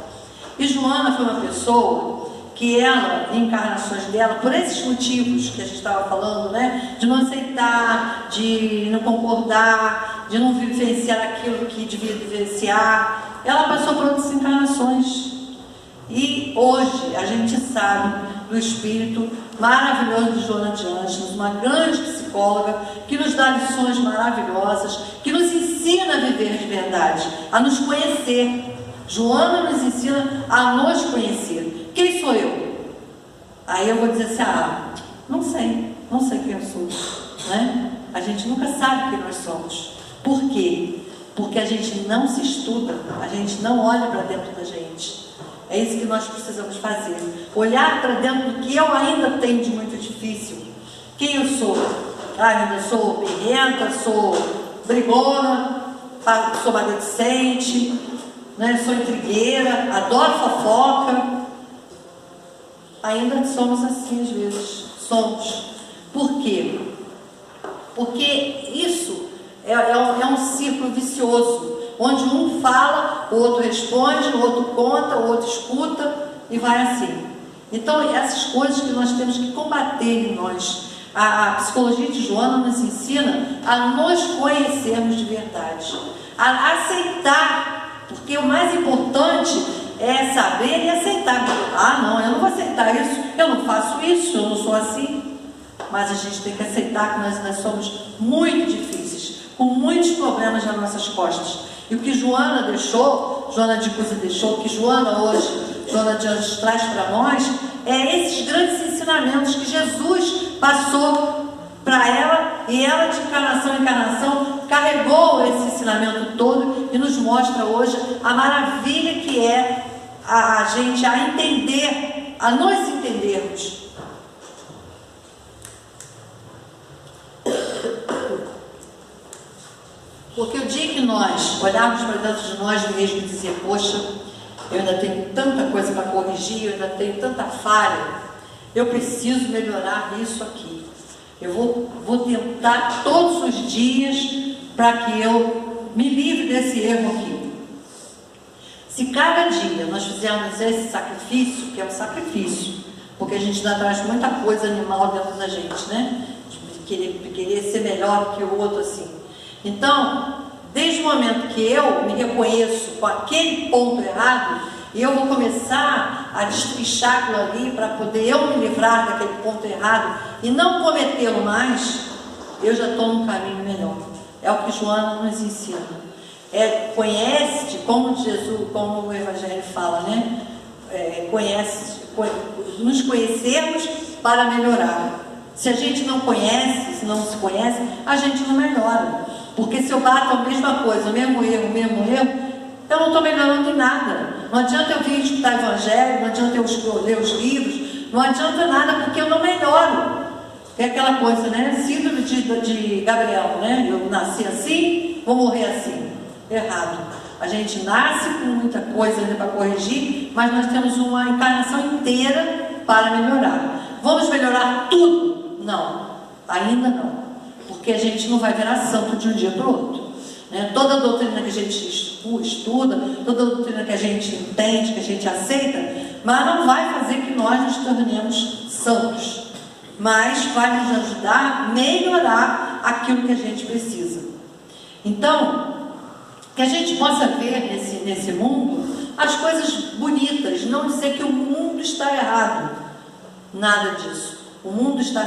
E Joana foi uma pessoa que ela, em encarnações dela, por esses motivos que a gente estava falando, né, de não aceitar, de não concordar, de não vivenciar aquilo que devia vivenciar, ela passou por outras encarnações. E hoje a gente sabe do espírito maravilhoso de Joana de Ângeles, uma grande psicóloga que nos dá lições maravilhosas, que nos ensina a viver de verdade, a nos conhecer. Joana nos ensina a nos conhecer. Quem sou eu? Aí eu vou dizer assim, não sei quem eu sou, né? A gente nunca sabe quem nós somos. Por quê? Porque a gente não se estuda, a gente não olha para dentro da gente. É isso que nós precisamos fazer. Olhar para dentro do que eu ainda tenho de muito difícil. Quem eu sou? Eu ainda sou birrenta, sou brigona, sou maledicente, né? Sou intrigueira, adoro fofoca. Ainda somos assim às vezes. Somos. Por quê? Porque isso é um círculo vicioso, onde um fala, o outro responde, o outro conta, o outro escuta e vai assim. Então, essas coisas que nós temos que combater em nós. A psicologia de Joana nos ensina a nos conhecermos de verdade, a aceitar, porque o mais importante é saber e aceitar. Não, eu não vou aceitar isso, eu não faço isso, eu não sou assim. Mas a gente tem que aceitar que nós ainda somos muito difíceis, com muitos problemas nas nossas costas. E o que Joana deixou, Joana de Cusa deixou, o que Joana hoje, Joana de Anjos traz para nós, é esses grandes ensinamentos que Jesus passou para ela, e ela de encarnação em encarnação carregou esse ensinamento todo e nos mostra hoje a maravilha que é a gente a entender, a nos entendermos. Porque o dia que nós olharmos para dentro de nós mesmos e dizer, poxa, eu ainda tenho tanta coisa para corrigir, eu ainda tenho tanta falha, eu preciso melhorar isso aqui. Eu vou tentar todos os dias para que eu me livre desse erro aqui. Se cada dia nós fizermos esse sacrifício, que é um sacrifício, porque a gente ainda traz muita coisa animal dentro da gente, né? Querer ser melhor que o outro, assim. Então, desde o momento que eu me reconheço com aquele ponto errado, e eu vou começar a destrinchar aquilo ali para poder eu me livrar daquele ponto errado e não cometê-lo mais, eu já estou num caminho melhor. É o que Joana nos ensina. Conhece-te, como Jesus, como o Evangelho fala, né? Nos conhecermos para melhorar. Se a gente não conhece, se não se conhece, a gente não melhora. Porque se eu bato a mesma coisa, o mesmo erro, eu não estou melhorando em nada. Não adianta eu vir escutar Evangelho, não adianta eu ler os livros, não adianta nada, porque eu não melhoro. É aquela coisa, né? Síndrome de Gabriel, né? Eu nasci assim, vou morrer assim. Errado. A gente nasce com muita coisa ainda para corrigir, mas nós temos uma encarnação inteira para melhorar. Vamos melhorar tudo? Não, ainda não. Porque a gente não vai virar santo de um dia para o outro. Né? Toda a doutrina que a gente estuda, toda a doutrina que a gente entende, que a gente aceita, mas não vai fazer que nós nos tornemos santos. Mas vai nos ajudar a melhorar aquilo que a gente precisa. Então, que a gente possa ver nesse mundo as coisas bonitas, não dizer que o mundo está errado. Nada disso. O mundo está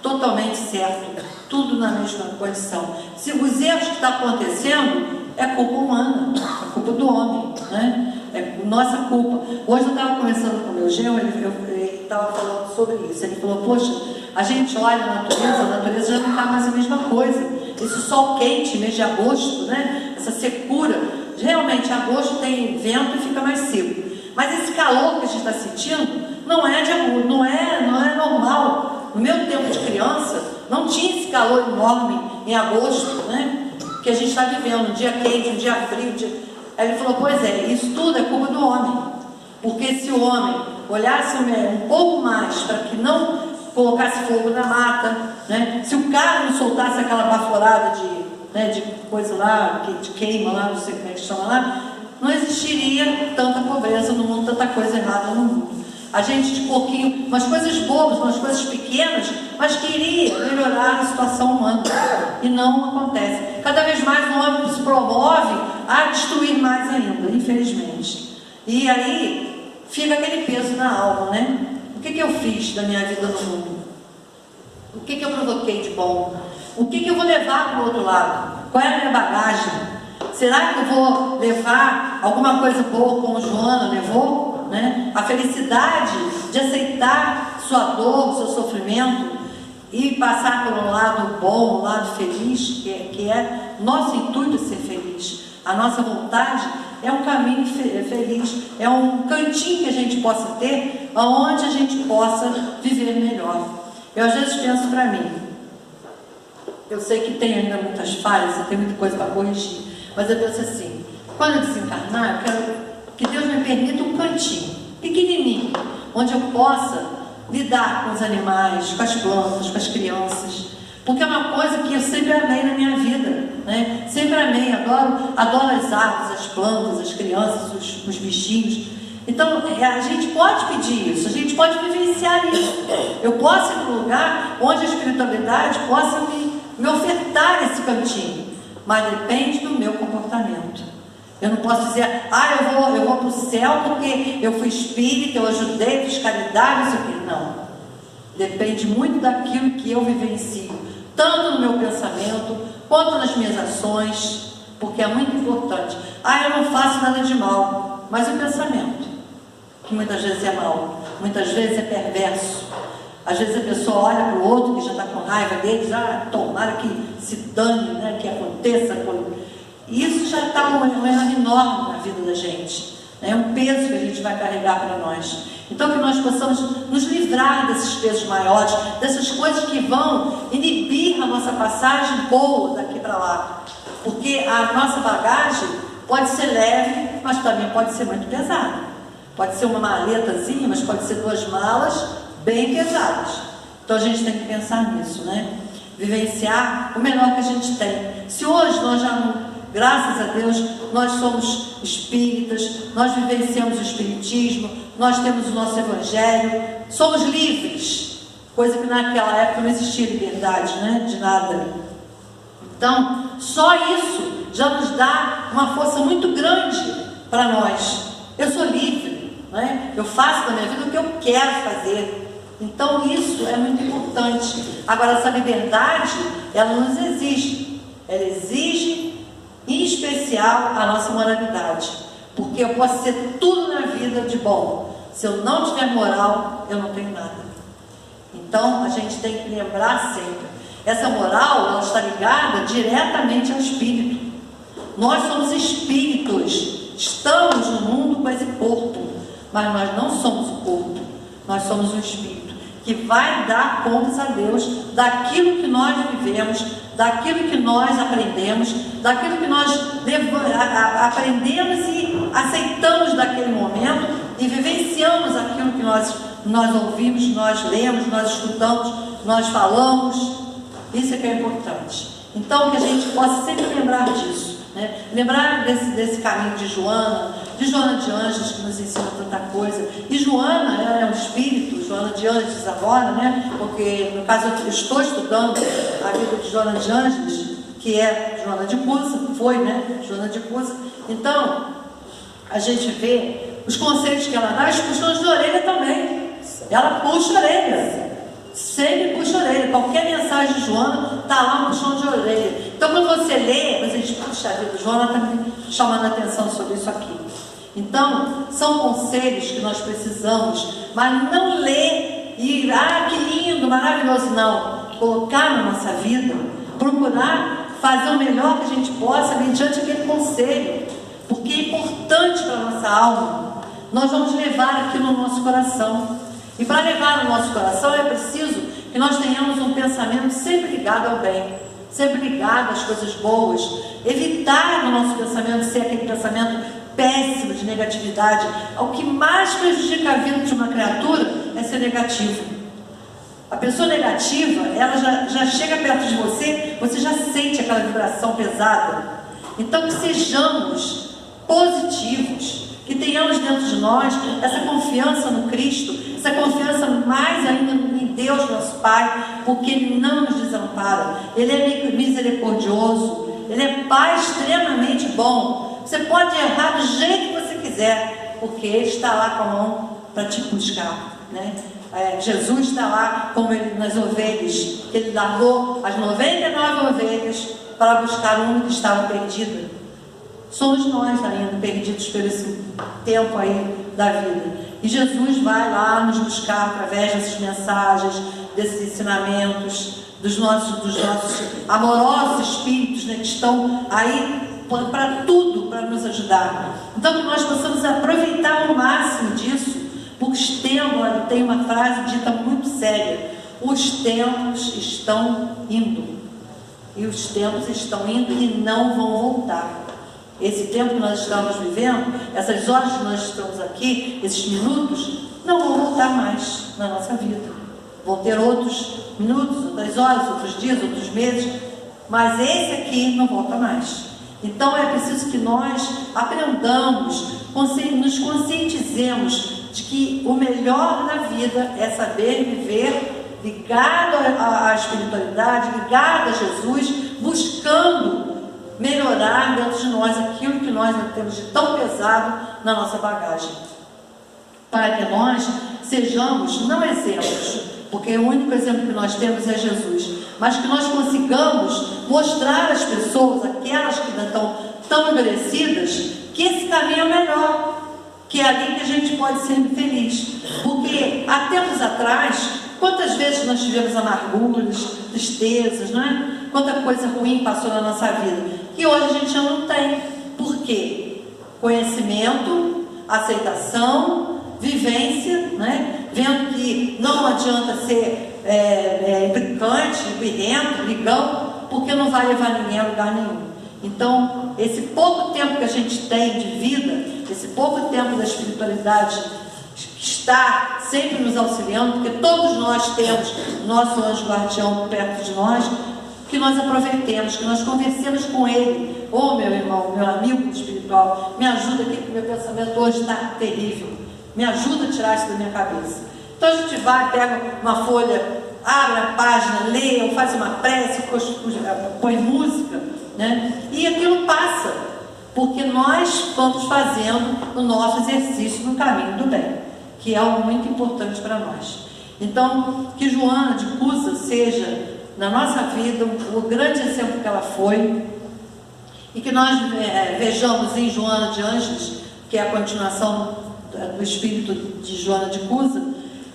totalmente certo, tudo na mesma condição. Se os erros que estão acontecendo é culpa humana, é culpa do homem, né? É nossa culpa. Hoje eu estava conversando com o meu genro, ele estava falando sobre isso. Ele falou, poxa, a gente olha a natureza já não está mais a mesma coisa. Esse sol quente, mês de agosto, né? Essa secura, realmente agosto tem vento e fica mais seco. Mas esse calor que a gente está sentindo não é normal. No meu tempo de criança, não tinha esse calor enorme em agosto, né? Que a gente está vivendo, um dia quente, um dia frio. Aí ele falou, pois é, isso tudo é culpa do homem. Porque se o homem olhasse um pouco mais para que não colocasse fogo na mata, né? Se o cara não soltasse aquela baforada de coisa lá, de queima lá, não sei como é que chama lá, não existiria tanta pobreza no mundo, tanta coisa errada no mundo. A gente de pouquinho, umas coisas bobas, umas coisas pequenas, mas queria melhorar a situação humana. E não acontece. Cada vez mais o homem se promove a destruir mais ainda, infelizmente. E aí fica aquele peso na alma, né? O que eu fiz da minha vida no mundo? O que eu provoquei de bom? O que eu vou levar para o outro lado? Qual é a minha bagagem? Será que eu vou levar alguma coisa boa como Joana levou? Né? A felicidade de aceitar sua dor, seu sofrimento e passar por um lado bom, um lado feliz, que é nosso intuito de ser feliz. A nossa vontade é um caminho feliz, é um cantinho que a gente possa ter, onde a gente possa viver melhor. Eu às vezes penso para mim, eu sei que tem ainda muitas falhas, tem muita coisa para corrigir, mas eu penso assim, quando eu desencarnar, eu quero que Deus me permita um cantinho, pequenininho, onde eu possa lidar com os animais, com as plantas, com as crianças, porque é uma coisa que eu sempre amei na minha vida, né? Sempre amei, adoro as árvores, as plantas, as crianças, os bichinhos. Então, a gente pode pedir isso, a gente pode vivenciar isso. Eu posso ir para um lugar onde a espiritualidade possa me ofertar esse cantinho, mas depende do meu comportamento. Eu não posso dizer, eu vou para o céu porque eu fui espírita, eu ajudei, fiz caridade, isso aqui. Não. Depende muito daquilo que eu vivencio, tanto no meu pensamento, quanto nas minhas ações, porque é muito importante. Eu não faço nada de mal, mas o pensamento, que muitas vezes é mal, muitas vezes é perverso. Às vezes a pessoa olha para o outro que já está com raiva deles, tomara que se dane, né, que aconteça. Isso já está um erro enorme na vida da gente. É um peso que a gente vai carregar para nós. Então que nós possamos nos livrar desses pesos maiores, dessas coisas que vão inibir a nossa passagem boa daqui para lá. Porque a nossa bagagem pode ser leve, mas também pode ser muito pesada. Pode ser uma maletazinha, mas pode ser 2 malas bem pesadas. Então a gente tem que pensar nisso, né? Vivenciar o melhor que a gente tem. Se hoje nós já não Graças a Deus, nós somos espíritas, nós vivenciamos o espiritismo, nós temos o nosso evangelho, somos livres, coisa que naquela época não existia liberdade, né? De nada. Então, só isso já nos dá uma força muito grande para nós. Eu sou livre, né? Eu faço da minha vida o que eu quero fazer. Então isso é muito importante. Agora, essa liberdade, ela nos exige. Ela exige, em especial, a nossa moralidade. Porque eu posso ser tudo na vida de bom. Se eu não tiver moral, eu não tenho nada. Então, a gente tem que lembrar sempre. Essa moral, ela está ligada diretamente ao espírito. Nós somos espíritos. Estamos no mundo com esse corpo. Mas nós não somos o corpo. Nós somos o espírito que vai dar contas a Deus daquilo que nós vivemos, daquilo que nós aprendemos, daquilo que nós aprendemos e aceitamos daquele momento e vivenciamos aquilo que nós ouvimos, nós lemos, nós escutamos, nós falamos. Isso é que é importante. Então, que a gente possa sempre lembrar disso, né? Lembrar desse caminho de Joana de Anjos, que nos ensina tanta coisa. E Joana, ela é um espírito, Joana de Anjos agora, né? Porque, no caso, eu estou estudando a vida de Joana de Anjos, que é Joana de Cusa, foi, né? Joana de Cusa. Então, a gente vê os conselhos que ela dá, os puxões de orelha também. Ela puxa a orelha. Sempre puxa a orelha. Qualquer mensagem de Joana está lá um puxão de orelha. Então, quando você lê, você diz, puxa, a vida de Joana está me chamando a atenção sobre isso aqui. Então, são conselhos que nós precisamos, mas não ler e, que lindo, maravilhoso, não. Colocar na nossa vida, procurar fazer o melhor que a gente possa mediante aquele conselho, porque é importante para a nossa alma. Nós vamos levar aquilo no nosso coração. E para levar no nosso coração é preciso que nós tenhamos um pensamento sempre ligado ao bem, sempre ligado às coisas boas. Evitar no nosso pensamento ser aquele pensamento péssimo de negatividade. O que mais prejudica a vida de uma criatura é ser negativo. A pessoa negativa, ela já chega perto de você, você já sente aquela vibração pesada. Então, que sejamos positivos, que tenhamos dentro de nós essa confiança no Cristo, essa confiança mais ainda em Deus, nosso Pai, porque Ele não nos desampara. Ele é misericordioso, Ele é Pai extremamente bom. Você pode errar do jeito que você quiser, porque Ele está lá com a mão para te buscar, né? Jesus está lá como Ele nas ovelhas. Ele largou as 99 ovelhas para buscar uma que estava perdida. Somos nós ainda perdidos por esse tempo aí da vida. E Jesus vai lá nos buscar através dessas mensagens, desses ensinamentos, dos nossos amorosos espíritos, né, que estão aí para tudo, para nos ajudar. Então, que nós possamos aproveitar o máximo disso, porque os tempos, olha, tem uma frase dita muito séria: os tempos estão indo. E os tempos estão indo e não vão voltar. Esse tempo que nós estamos vivendo, essas horas que nós estamos aqui, esses minutos, não vão voltar mais na nossa vida. Vão ter outros minutos, outras horas, outros dias, outros meses, mas esse aqui não volta mais. Então é preciso que nós aprendamos, nos conscientizemos de que o melhor na vida é saber viver ligado à espiritualidade, ligado a Jesus, buscando melhorar dentro de nós aquilo que nós temos de tão pesado na nossa bagagem, para que nós sejamos não exemplos, porque o único exemplo que nós temos é Jesus, mas que nós consigamos mostrar às pessoas, aquelas que ainda estão tão endurecidas, que esse caminho é o melhor, que é ali que a gente pode ser feliz. Porque há tempos atrás, quantas vezes nós tivemos amarguras, tristezas, né? Quanta coisa ruim passou na nossa vida, que hoje a gente já não tem. Por quê? Conhecimento, aceitação, vivência, né? Vendo que não adianta ser brincante, birrento, brigão, porque não vai levar ninguém a lugar nenhum. Então, esse pouco tempo que a gente tem de vida, esse pouco tempo da espiritualidade, está sempre nos auxiliando, porque todos nós temos nosso anjo guardião perto de nós, que nós aproveitemos, que nós conversemos com ele, ô meu irmão, meu amigo espiritual, me ajuda aqui, porque meu pensamento hoje está terrível, me ajuda a tirar isso da minha cabeça. Então a gente vai, pega uma folha, abre a página, lê, ou faz uma prece, põe música, né? E aquilo passa, porque nós vamos fazendo o nosso exercício no caminho do bem, que é algo muito importante para nós. Então, que Joana de Cusa seja, na nossa vida, o grande exemplo que ela foi, e que nós vejamos em Joana de Ângeles, que é a continuação do espírito de Joana de Cusa,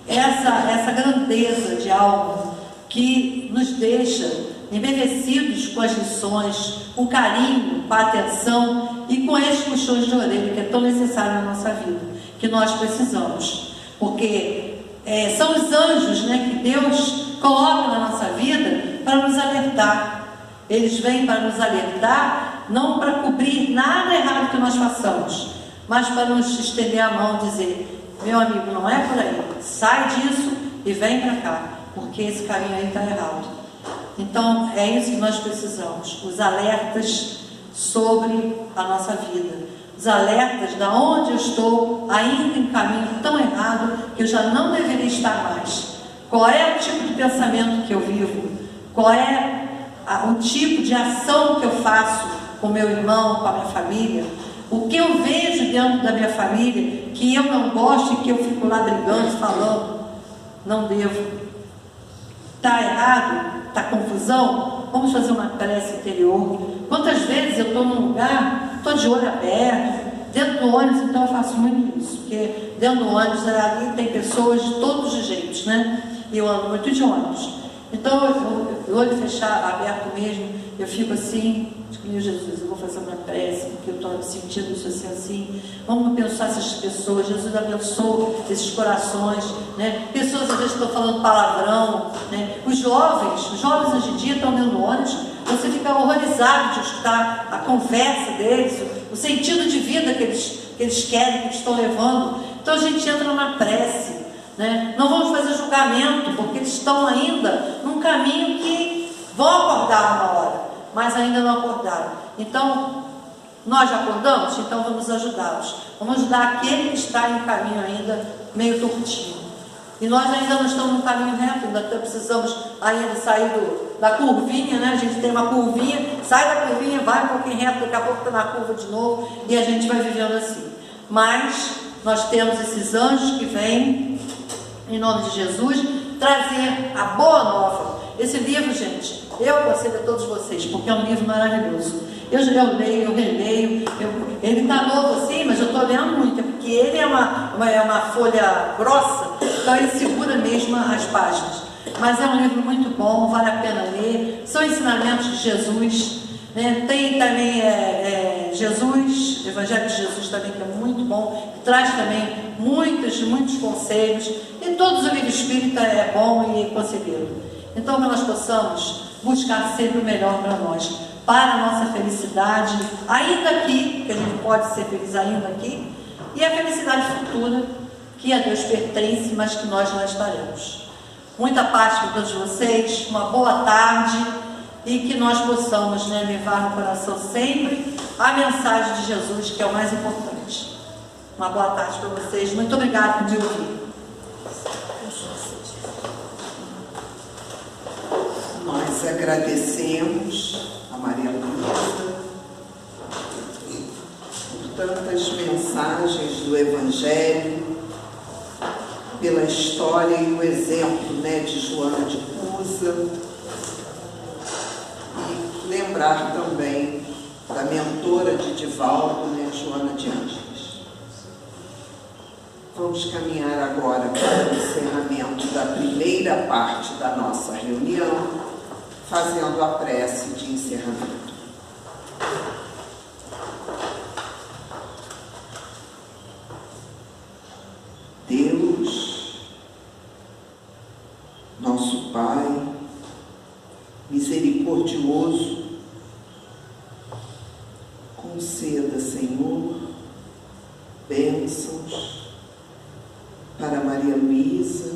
essa grandeza de alma que nos deixa embevecidos com as lições, com carinho, com a atenção e com esses puxões de orelha que é tão necessário na nossa vida, que nós precisamos, porque são os anjos, né, que Deus coloca na nossa vida para nos alertar. Eles vêm para nos alertar, não para cobrir nada errado que nós façamos, mas para nos estender a mão e dizer: meu amigo, não é por aí, sai disso e vem para cá, porque esse caminho aí está errado. Então é isso que nós precisamos, os alertas sobre a nossa vida, os alertas de onde eu estou ainda em caminho tão errado que eu já não deveria estar mais. Qual é o tipo de pensamento que eu vivo? Qual é o tipo de ação que eu faço com meu irmão, com a minha família? O que eu vejo dentro da minha família que eu não gosto e que eu fico lá brigando, falando, não devo. Está errado? Está confusão? Vamos fazer uma prece interior. Quantas vezes eu estou num lugar, estou de olho aberto, dentro do ônibus, então eu faço muito isso, porque dentro do ônibus ali tem pessoas de todos os jeitos, né? E eu ando muito de ônibus. Então, eu olho fechado, aberto mesmo, eu fico assim, meu Jesus, eu vou fazer uma prece, porque eu estou sentindo isso assim. Vamos pensar essas pessoas, Jesus abençoe esses corações, né? Pessoas às vezes estão falando palavrão, né? Os jovens hoje em dia estão dentro do ônibus, você fica horrorizado de escutar a conversa deles, o sentido de vida que eles querem, que eles estão levando. Então a gente entra na prece, né? Não vamos fazer julgamento, porque eles estão ainda num caminho que vão acordar uma hora, mas ainda não acordaram. Então, nós já acordamos? Então vamos ajudá-los. Vamos ajudar aquele que está em caminho ainda meio tortinho. E nós ainda não estamos no caminho reto, ainda precisamos ainda sair da curvinha, né? A gente tem uma curvinha, sai da curvinha, vai um pouquinho reto, daqui a pouco está na curva de novo, e a gente vai vivendo assim. Mas nós temos esses anjos que vêm, em nome de Jesus, trazer a boa nova. Esse livro, gente, eu aconselho a todos vocês, porque é um livro maravilhoso. Eu leio, eu releio, ele está novo assim, mas eu estou lendo muito, porque ele é uma folha grossa, então ele segura mesmo as páginas. Mas é um livro muito bom, vale a pena ler, são ensinamentos de Jesus, né? Tem também Jesus, Evangelho de Jesus também, que é muito bom, que traz também muitos conselhos, e todos os livros espírita é bom e conselheiro. Então que nós possamos buscar sempre o melhor para nós, para a nossa felicidade, ainda aqui, que a gente pode ser feliz ainda aqui, e a felicidade futura, que a Deus pertence, mas que nós lá estaremos. Muita paz para todos vocês, uma boa tarde, e que nós possamos, né, levar no coração sempre a mensagem de Jesus, que é o mais importante. Uma boa tarde para vocês, muito obrigada por me ouvir. Nós agradecemos a Maria Luísa por tantas mensagens do Evangelho, pela história e o exemplo, né, de Joana de Cusa, e lembrar também da mentora de Divaldo, né, Joana de Ângeles. Vamos caminhar agora para o encerramento da primeira parte da nossa reunião, fazendo a prece de encerramento. Deus, nosso Pai, misericordioso, conceda, Senhor, bênçãos para Maria Luísa,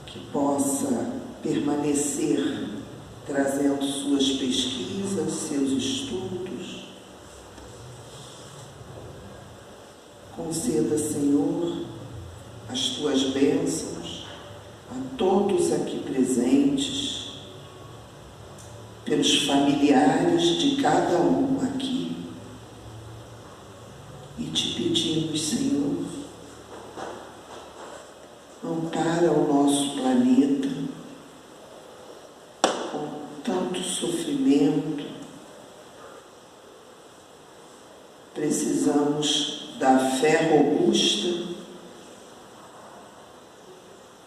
que possa permanecer trazendo suas pesquisas, seus estudos. Conceda, Senhor, as tuas bênçãos a todos aqui presentes, pelos familiares de cada um aqui. E te pedimos, Senhor, ampara o nosso planeta com tanto sofrimento. Precisamos da fé robusta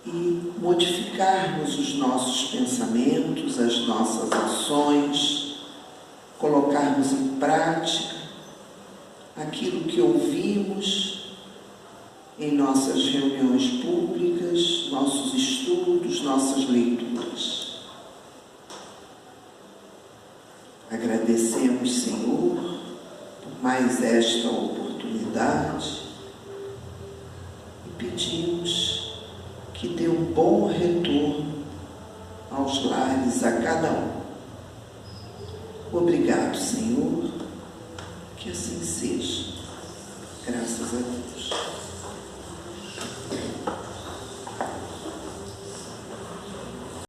e modificarmos os nossos pensamentos, as nossas ações, colocarmos em prática aquilo que ouvimos em nossas reuniões públicas, nossos estudos, nossas leituras. Agradecemos, Senhor, por mais esta oportunidade e pedimos que dê um bom retorno aos lares, a cada um. Obrigado, Senhor, que assim seja. Graças a Deus.